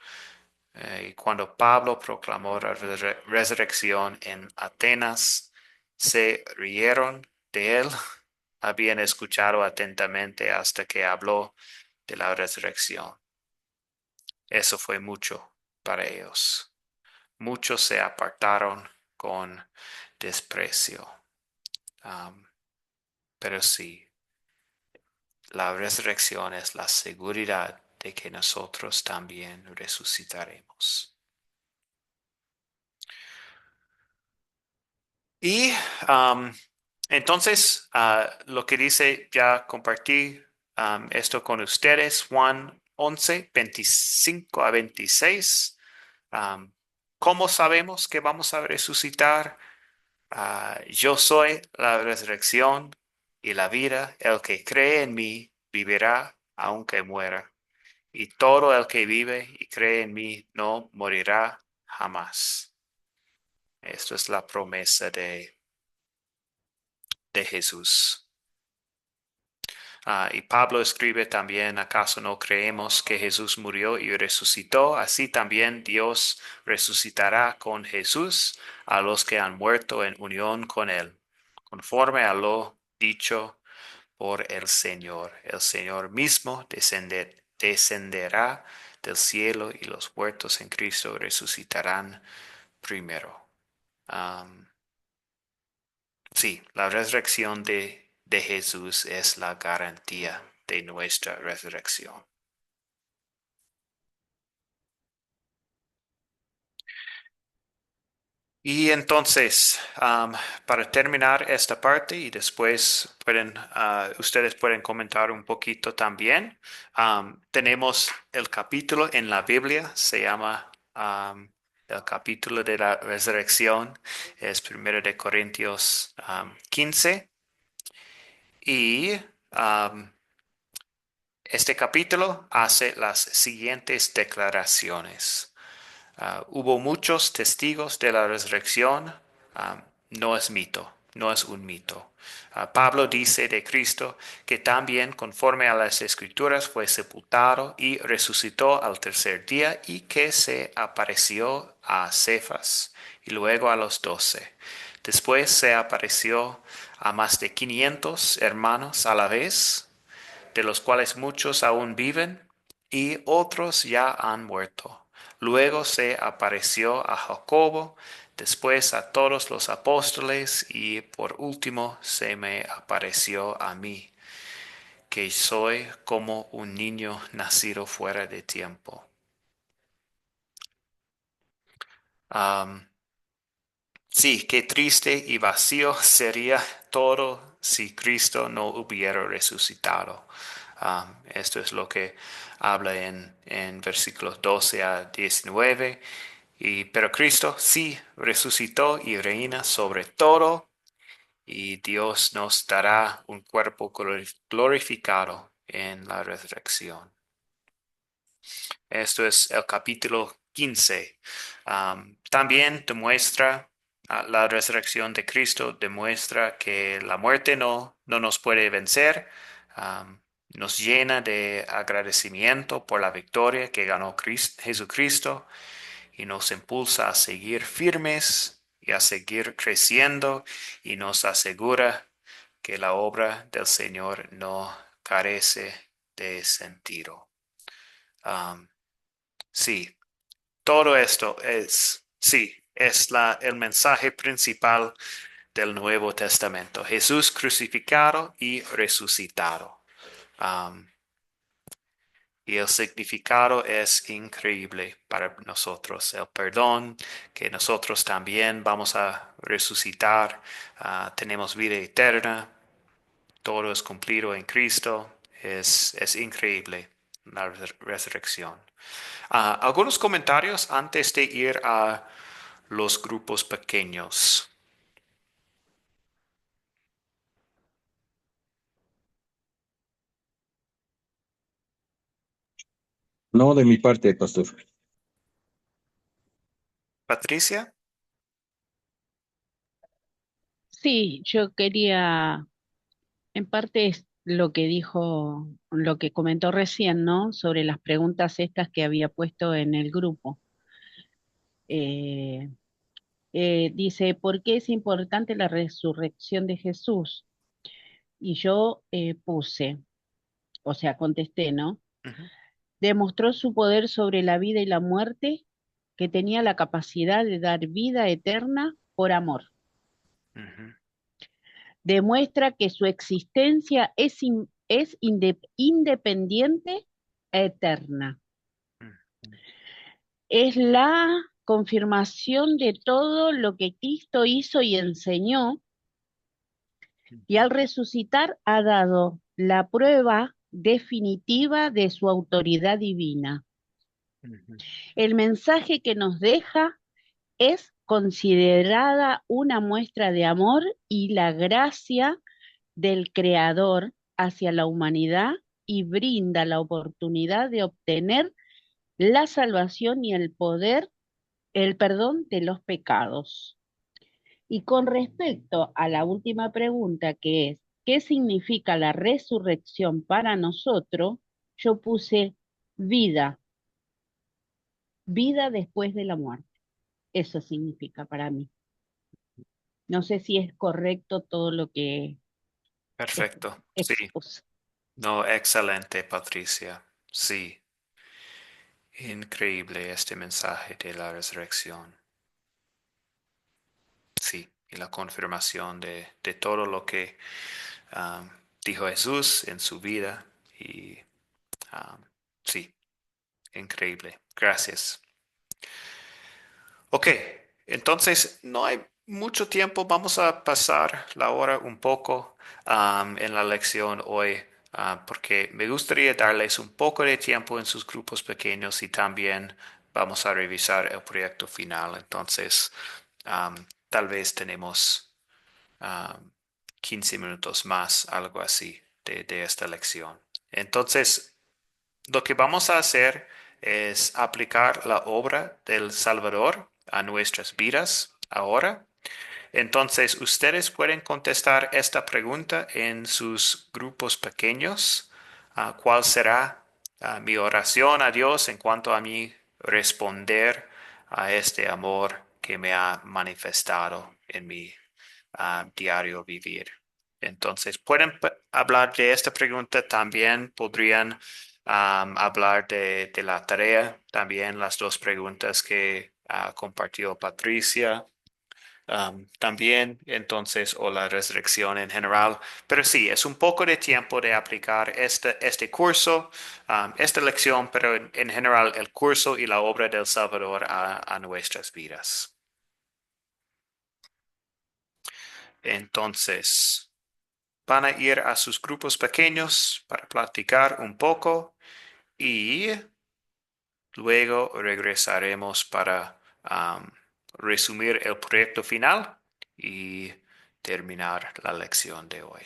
Y cuando Pablo proclamó la resurrección en Atenas, se rieron de él. Habían escuchado atentamente hasta que habló de la resurrección. Eso fue mucho para ellos. Muchos se apartaron con desprecio. Pero sí, la resurrección es la seguridad de que nosotros también resucitaremos. Y entonces, lo que dice, ya compartí esto con ustedes, Juan 11, 25 a 26. ¿Cómo sabemos que vamos a resucitar? Yo soy la resurrección y la vida. El que cree en mí vivirá aunque muera. Y todo el que vive y cree en mí no morirá jamás. Esto es la promesa de Jesús. Y Pablo escribe también, ¿acaso no creemos que Jesús murió y resucitó? Así también Dios resucitará con Jesús a los que han muerto en unión con él, conforme a lo dicho por el Señor. El Señor mismo descenderá del cielo y los muertos en Cristo resucitarán primero. Sí, la resurrección de Jesús es la garantía de nuestra resurrección. Y entonces, para terminar esta parte y después ustedes pueden comentar un poquito también, tenemos el capítulo en la Biblia, se llama el capítulo de la resurrección es 1 de Corintios 15 y este capítulo hace las siguientes declaraciones. Hubo muchos testigos de la resurrección. No es mito, no es un mito. Pablo dice de Cristo que también conforme a las Escrituras fue sepultado y resucitó al tercer día y que se apareció a Cefas y luego a los 12. Después se apareció a más de 500 hermanos a la vez, de los cuales muchos aún viven y otros ya han muerto. Luego se apareció a Jacobo, después a todos los apóstoles y por último se me apareció a mí, que soy como un niño nacido fuera de tiempo. Sí, qué triste y vacío sería todo si Cristo no hubiera resucitado. Esto es lo que habla en versículos 12 a 19. Pero Cristo sí resucitó y reina sobre todo, y Dios nos dará un cuerpo glorificado en la resurrección. Esto es el capítulo 15. También demuestra la resurrección de Cristo, demuestra que la muerte no nos puede vencer. Nos llena de agradecimiento por la victoria que ganó Jesucristo y nos impulsa a seguir firmes y a seguir creciendo y nos asegura que la obra del Señor no carece de sentido. Sí, todo esto es el mensaje principal del Nuevo Testamento. Jesús crucificado y resucitado. Y el significado es increíble para nosotros. El perdón, que nosotros también vamos a resucitar, tenemos vida eterna, todo es cumplido en Cristo. Es increíble la resurrección. Algunos comentarios antes de ir a los grupos pequeños. No, de mi parte, pastor. Patricia. Sí, yo quería, en parte es lo que dijo, lo que comentó recién, ¿no? Sobre las preguntas estas que había puesto en el grupo. Eh, Dice, ¿por qué es importante la resurrección de Jesús? Y yo puse, o sea, contesté, ¿no? Ujú, Demostró su poder sobre la vida y la muerte, que tenía la capacidad de dar vida eterna por amor. ujú, Demuestra que su existencia es independiente, eterna. ujú, Es la confirmación de todo lo que Cristo hizo y enseñó, y al resucitar ha dado la prueba definitiva de su autoridad divina. ujú, El mensaje que nos deja es considerada una muestra de amor y la gracia del Creador hacia la humanidad y brinda la oportunidad de obtener la salvación y el perdón de los pecados. Y con respecto a la última pregunta, que es, ¿qué significa la resurrección para nosotros? Yo puse vida, vida después de la muerte. Eso significa para mí. No sé si es correcto todo lo que Perfecto. Sí. expuse. No, excelente, Patricia. Sí. Increíble este mensaje de la resurrección. Sí, y la confirmación de todo lo que um, dijo Jesús en su vida. Y um, sí, increíble. Gracias. Ok, entonces no hay mucho tiempo. Vamos a pasar la hora un poco en la lección hoy, porque me gustaría darles un poco de tiempo en sus grupos pequeños y también vamos a revisar el proyecto final. Entonces, tal vez tenemos 15 minutos más, algo así, de esta lección. Entonces, lo que vamos a hacer es aplicar la obra del Salvador a nuestras vidas ahora. Entonces, ustedes pueden contestar esta pregunta en sus grupos pequeños. ¿Cuál será mi oración a Dios en cuanto a mí responder a este amor que me ha manifestado en mi diario vivir? Entonces, pueden hablar de esta pregunta. También podrían hablar de la tarea, también las dos preguntas que compartió Patricia. También, entonces, o la resurrección en general. Pero sí, es un poco de tiempo de aplicar este curso, esta lección, pero en general el curso y la obra del Salvador a nuestras vidas. Entonces, van a ir a sus grupos pequeños para platicar un poco y luego regresaremos para resumir el proyecto final y terminar la lección de hoy.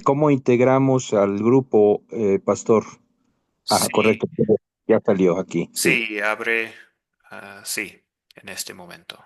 ¿Cómo integramos al grupo, pastor? Ah, Sí, correcto. Ya salió aquí, sí. sí, abre, sí, en este momento.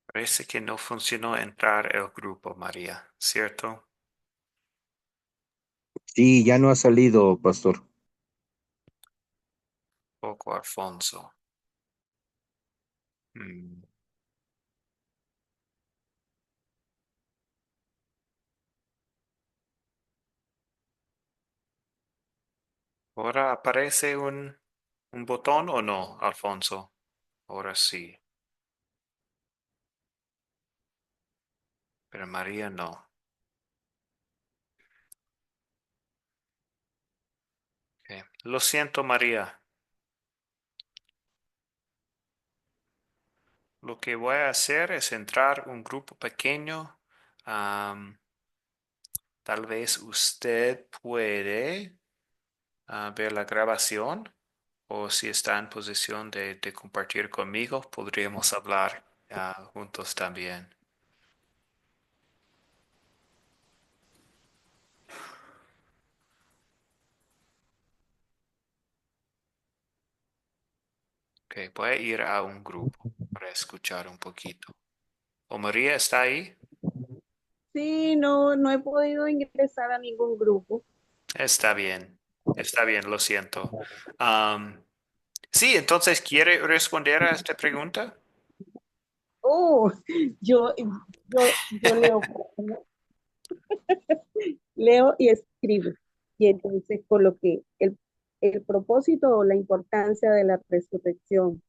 Parece que no funcionó entrar el grupo, María, ¿cierto? Sí, ya no ha salido, pastor. Poco Alfonso. Mm, ¿Ahora aparece un botón o no, Alfonso? Ahora sí, pero María no. Ok. Lo siento, María. Lo que voy a hacer es entrar un grupo pequeño. Am, Tal vez usted puede ver la grabación o si está en posición de compartir conmigo, podríamos hablar juntos también. Ok, voy a ir a un grupo para escuchar un poquito. ¿O María está ahí? Sí, no, no he podido ingresar a ningún grupo. Está bien, lo siento. Am, sí, entonces, ¿quiere responder a esta pregunta? Oh, yo, yo leo y escribo. Y entonces coloqué el propósito o la importancia de la resurrección.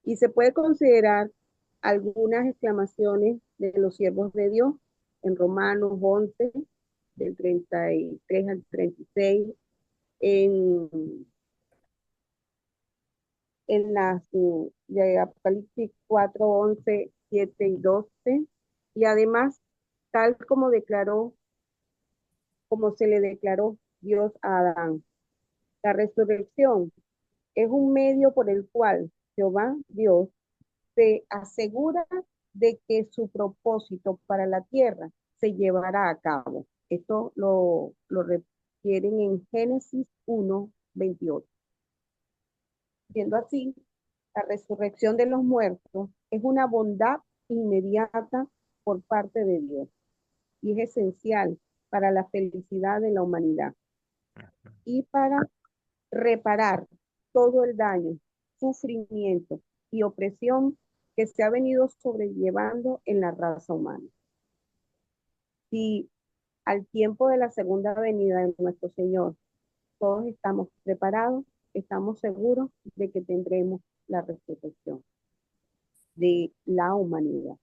Y se puede considerar algunas exclamaciones de los siervos de Dios en Romanos 11, del 33 al 36, en, de Apocalipsis 4, 11, 7 y 12, y además, tal como declaró, como se le declaró Dios a Adán. La resurrección es un medio por el cual Jehová Dios se asegura de que su propósito para la tierra se llevará a cabo. Esto lo refieren en Génesis 1:28. Siendo así, la resurrección de los muertos es una bondad inmediata por parte de Dios y es esencial para la felicidad de la humanidad y para reparar todo el daño, sufrimiento y opresión que se ha venido sobrellevando en la raza humana. Si al tiempo de la segunda venida de nuestro Señor todos estamos preparados, estamos seguros de que tendremos la resurrección de la humanidad.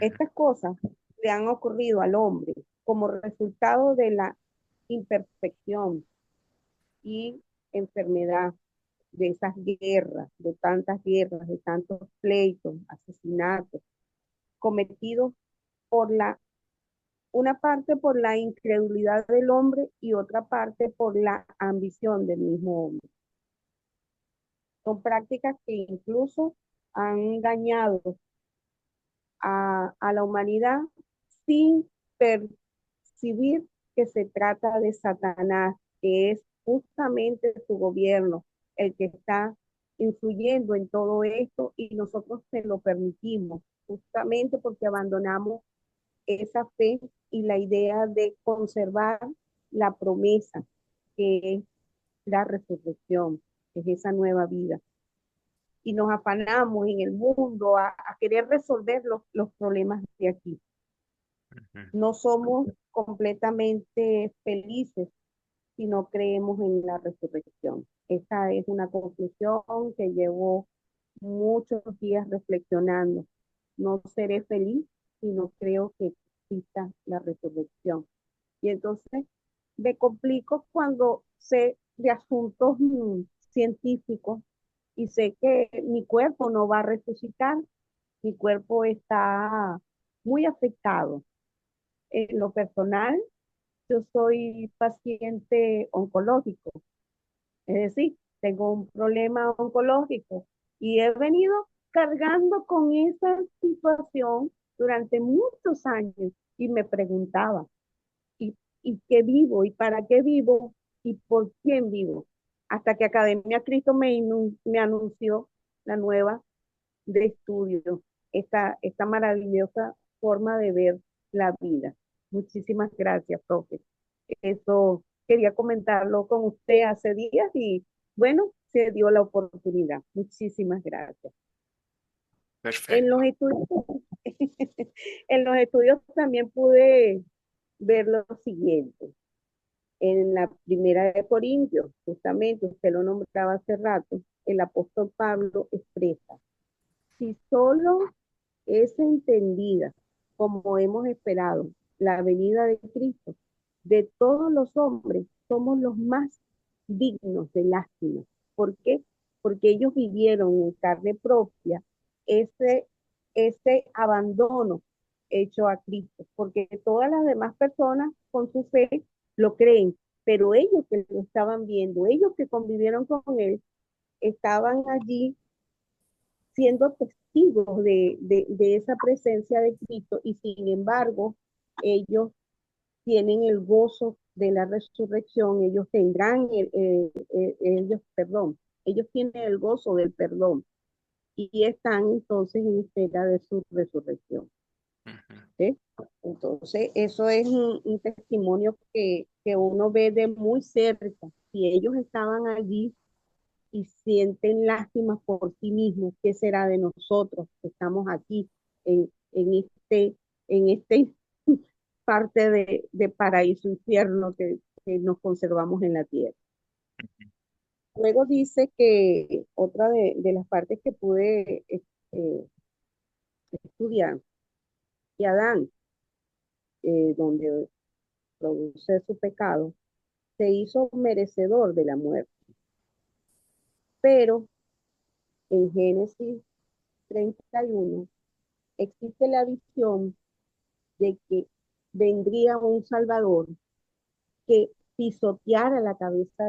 Estas cosas le han ocurrido al hombre como resultado de la imperfección y enfermedad de esas guerras, de tantos pleitos, asesinatos, cometidos por una parte por la incredulidad del hombre y otra parte por la ambición del mismo hombre. Son prácticas que incluso han dañado a la humanidad sin percibir que se trata de Satanás, que es justamente su gobierno el que está influyendo en todo esto y nosotros se lo permitimos, justamente porque abandonamos esa fe y la idea de conservar la promesa que es la resurrección, que es esa nueva vida. Y nos afanamos en el mundo a querer resolver los problemas de aquí. No somos completamente felices si no creemos en la resurrección. Esta es una conclusión que llevo muchos días reflexionando. No seré feliz si no creo que exista la resurrección. Y entonces me complico cuando sé de asuntos científicos y sé que mi cuerpo no va a resucitar, mi cuerpo está muy afectado. En lo personal, yo soy paciente oncológico, es decir, tengo un problema oncológico y he venido cargando con esa situación durante muchos años y me preguntaba, ¿y qué vivo? ¿Y para qué vivo? ¿Y por quién vivo? Hasta que Academia Cristo me anunció la nueva de estudio, esta maravillosa forma de ver la vida. Muchísimas gracias, profe. Eso quería comentarlo con usted hace días y bueno, se dio la oportunidad. Muchísimas gracias. En Perfecto. los estudios, en los estudios también pude ver lo siguiente. En la primera de Corintios, justamente usted lo nombraba hace rato, el apóstol Pablo expresa, si solo es entendida como hemos esperado la venida de Cristo, de todos los hombres somos los más dignos de lástima. ¿Por qué? Porque ellos vivieron en carne propia ese, ese abandono hecho a Cristo, porque todas las demás personas con su fe lo creen, pero ellos que lo estaban viendo, ellos que convivieron con él, estaban allí siendo testigos de esa presencia de Cristo y sin embargo ellos tienen el gozo de la resurrección, ellos tendrán, ellos tienen el gozo del perdón y están entonces en espera de su resurrección. ¿Sí? Entonces, eso es un testimonio que uno ve de muy cerca. Si ellos estaban allí y sienten lástima por sí mismos, ¿qué será de nosotros que estamos aquí en este parte de paraíso infierno que nos conservamos en la tierra? Luego dice que otra de las partes que pude estudiar, que Adán, donde produce su pecado, se hizo merecedor de la muerte. Pero en Génesis 31 existe la visión de que vendría un Salvador que pisoteara la cabeza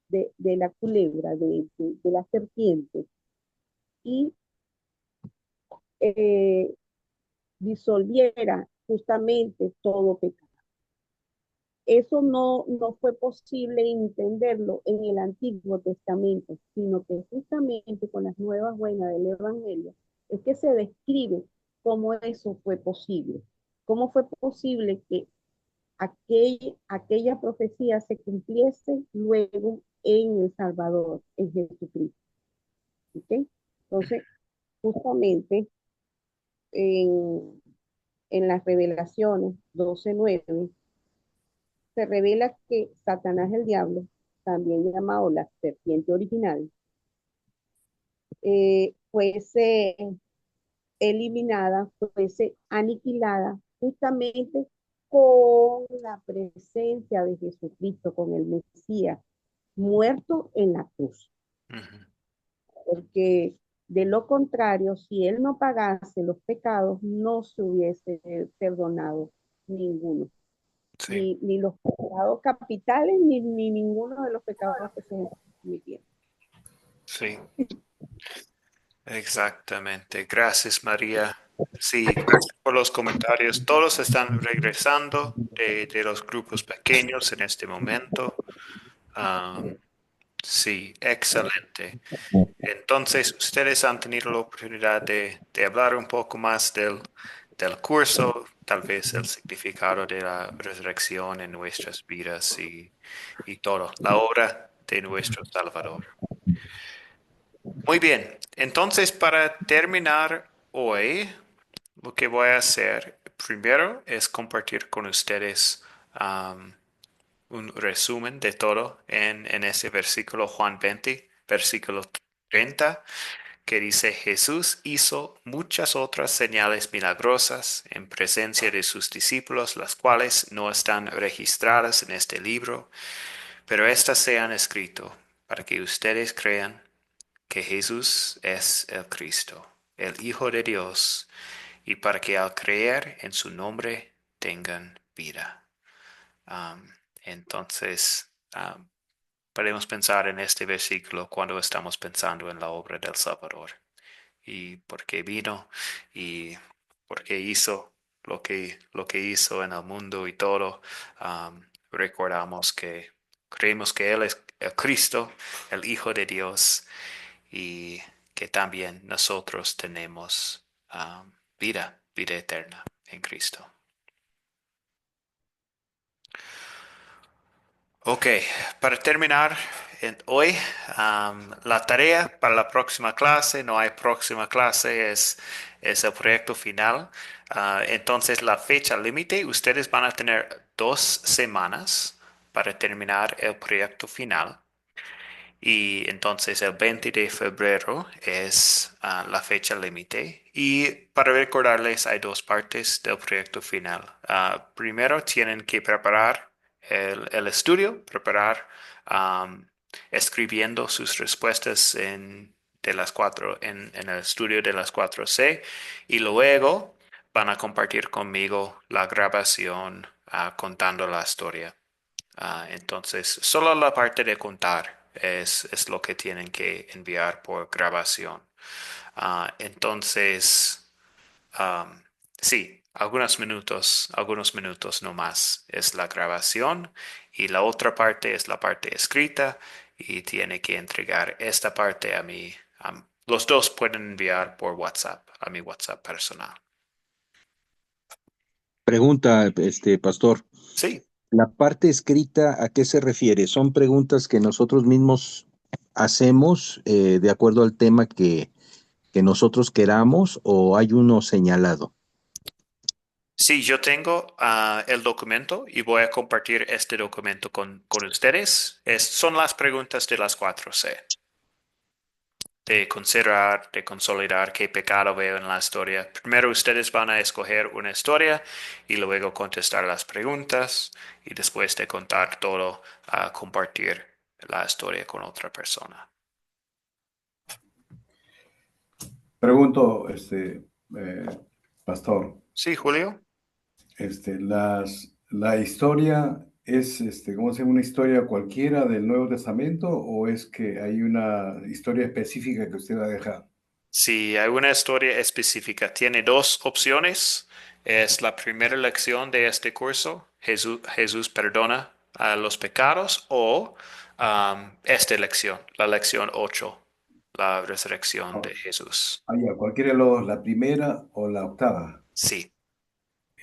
de la culebra, de la serpiente, y eh, disolviera justamente todo pecado. Eso no fue posible entenderlo en el Antiguo Testamento, sino que justamente con las nuevas buenas del Evangelio es que se describe cómo eso fue posible, cómo fue posible que aquella profecía se cumpliese luego en el Salvador, en Jesucristo. ¿Okay? Entonces, justamente en, en las revelaciones 12:9 se revela que Satanás el diablo, también llamado la serpiente original, fuese eliminada, fuese aniquilada justamente con la presencia de Jesucristo, con el Mesías, muerto en la cruz. Ujú. Porque de lo contrario, si él no pagase los pecados, no se hubiese perdonado ninguno. Sí, Ni los pecados capitales, ni ninguno de los pecados que se cometieron. sí, exactamente. Gracias, María. Sí, gracias por los comentarios. Todos están regresando de los grupos pequeños en este momento. Sí, excelente. Entonces, ustedes han tenido la oportunidad de hablar un poco más del curso, tal vez el significado de la resurrección en nuestras vidas y todo, la obra de nuestro Salvador. Muy bien, entonces para terminar hoy, lo que voy a hacer primero es compartir con ustedes un resumen de todo en ese versículo Juan 20, versículo 30, que dice: Jesús hizo muchas otras señales milagrosas en presencia de sus discípulos, las cuales no están registradas en este libro, pero éstas se han escrito para que ustedes crean que Jesús es el Cristo, el Hijo de Dios, y para que al creer en su nombre tengan vida. Entonces, podemos pensar en este versículo cuando estamos pensando en la obra del Salvador y por qué vino y por qué hizo lo que hizo en el mundo y todo. Recordamos que creemos que Él es el Cristo, el Hijo de Dios, y que también nosotros tenemos vida eterna en Cristo. Ok, para terminar hoy, la tarea para la próxima clase, no hay próxima clase, es el proyecto final. Entonces, la fecha límite, ustedes van a tener 2 semanas para terminar el proyecto final. Y entonces el 20 de febrero es la fecha límite. Y para recordarles, hay 2 partes del proyecto final. Primero tienen que preparar el estudio, preparar escribiendo sus respuestas de las en el estudio de las 4C. Y luego van a compartir conmigo la grabación contando la historia. Entonces, solo la parte de contar es lo que tienen que enviar por grabación. Entonces, sí, algunos minutos no más es la grabación y la otra parte es la parte escrita y tiene que entregar esta parte a mí. Los dos pueden enviar por WhatsApp, a mi WhatsApp personal. Pregunta, pastor, Sí. la parte escrita, ¿a qué se refiere? ¿Son preguntas que nosotros mismos hacemos de acuerdo al tema que nosotros queramos o hay uno señalado? Sí, yo tengo el documento y voy a compartir este documento con ustedes. Son las preguntas de las 4C. De considerar, de consolidar qué pecado veo en la historia. Primero ustedes van a escoger una historia y luego contestar las preguntas y después de contar todo, compartir la historia con otra persona. Pregunto, pastor, Sí, Julio. la historia ¿Es ¿cómo se llama? ¿Una historia cualquiera del Nuevo Testamento o es que hay una historia específica que usted ha dejado? Si hay una historia específica, tiene dos opciones. Es la primera lección de este curso, Jesús perdona a los pecados, o esta lección, la lección 8, la resurrección de Jesús. Ah, ya, cualquiera de los dos, la primera o la octava. Sí.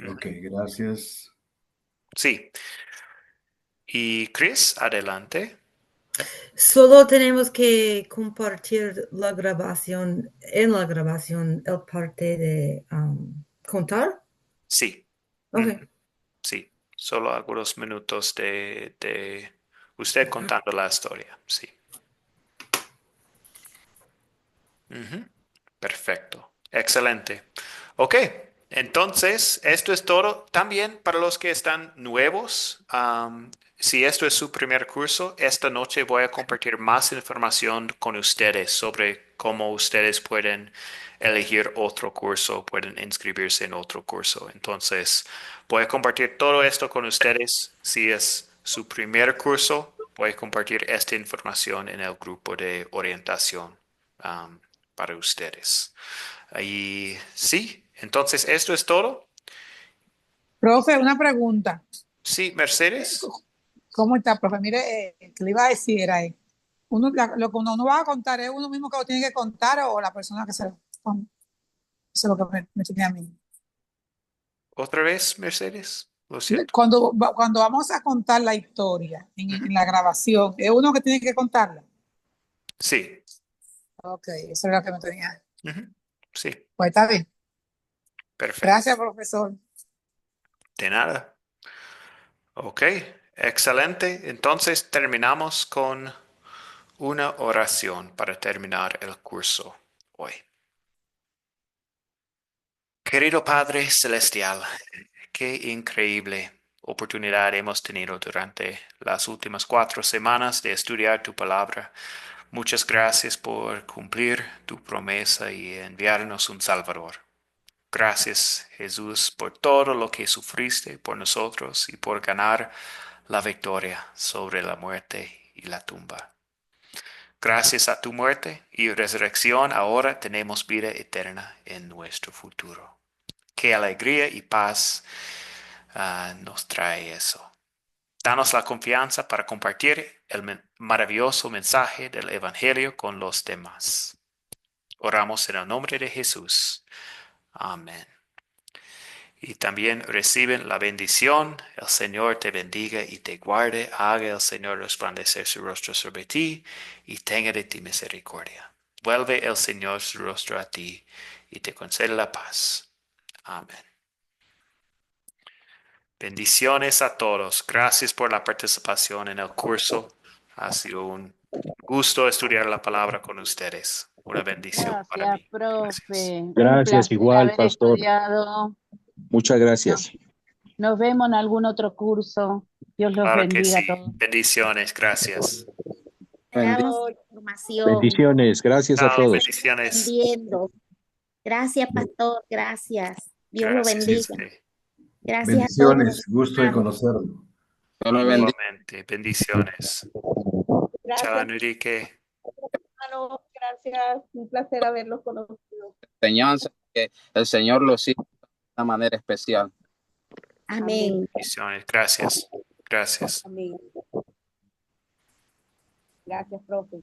Ok, gracias. Sí. Y Chris, adelante. Solo tenemos que compartir la grabación, en la grabación, el parte de contar. Sí. Ok. Sí. Solo algunos minutos de usted contando la historia. Sí. Ujú. Perfecto. Excelente. Ok. Entonces, esto es todo. También para los que están nuevos, si esto es su primer curso, esta noche voy a compartir más información con ustedes sobre cómo ustedes pueden elegir otro curso, pueden inscribirse en otro curso. Entonces, voy a compartir todo esto con ustedes. Si es su primer curso, voy a compartir esta información en el grupo de orientación para ustedes. Y sí, entonces esto es todo. Profe, una pregunta. Sí, Mercedes. ¿Cómo está, profe? Mire, que le iba a decir era, lo que uno va a contar, ¿es uno mismo que lo tiene que contar o la persona que se lo con- eso es lo que me tenía a mí? ¿Otra vez, Mercedes? Lo siento. Cuando vamos a contar la historia en la grabación, ¿es uno que tiene que contarla? Sí. Ok, eso es lo que me tenía. Ujú. Sí, Pues está bien. perfecto. Gracias, profesor. De nada. Ok, excelente. Entonces terminamos con una oración para terminar el curso hoy. Querido Padre Celestial, qué increíble oportunidad hemos tenido durante las últimas 4 semanas de estudiar tu palabra. Muchas gracias por cumplir tu promesa y enviarnos un Salvador. Gracias, Jesús, por todo lo que sufriste por nosotros y por ganar la victoria sobre la muerte y la tumba. Gracias a tu muerte y resurrección, ahora tenemos vida eterna en nuestro futuro. Qué alegría y paz nos trae eso. Danos la confianza para compartir el maravilloso mensaje del Evangelio con los demás. Oramos en el nombre de Jesús. Amén. Y también reciben la bendición. El Señor te bendiga y te guarde. Haga el Señor resplandecer su rostro sobre ti y tenga de ti misericordia. Vuelve el Señor su rostro a ti y te concede la paz. Amén. Bendiciones a todos. Gracias por la participación en el curso. Ha sido un gusto estudiar la palabra con ustedes. Una bendición para Gracias, mí. Gracias. profe. Un Gracias, placer igual, haber pastor. estudiado. Muchas No- gracias. Nos vemos en algún otro curso. Dios los Claro que bendiga sí. a todos. Bendiciones. Gracias. Bendiciones. Pastor, Información, Bendiciones. Gracias a Chao. todos. Bendiciones. aprendiendo. Gracias, pastor, gracias. Dios lo Gracias a bendiga. usted. Gracias a todos. Bendiciones, gusto de Amén. conocerlo. Dios le amén. bendiga. Igualmente. Bendiciones. Chao, Gracias, Enrique. hermano. Gracias. Un placer haberlos conocido. Enseñanza que el Señor lo siga de una manera especial. Amén. Bendiciones. Gracias. Gracias. Amén. Gracias, profe.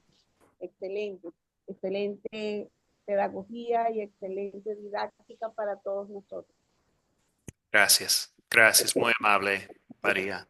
Excelente. Excelente pedagogía y excelente didáctica para todos nosotros. Gracias. Gracias. Muy amable, María.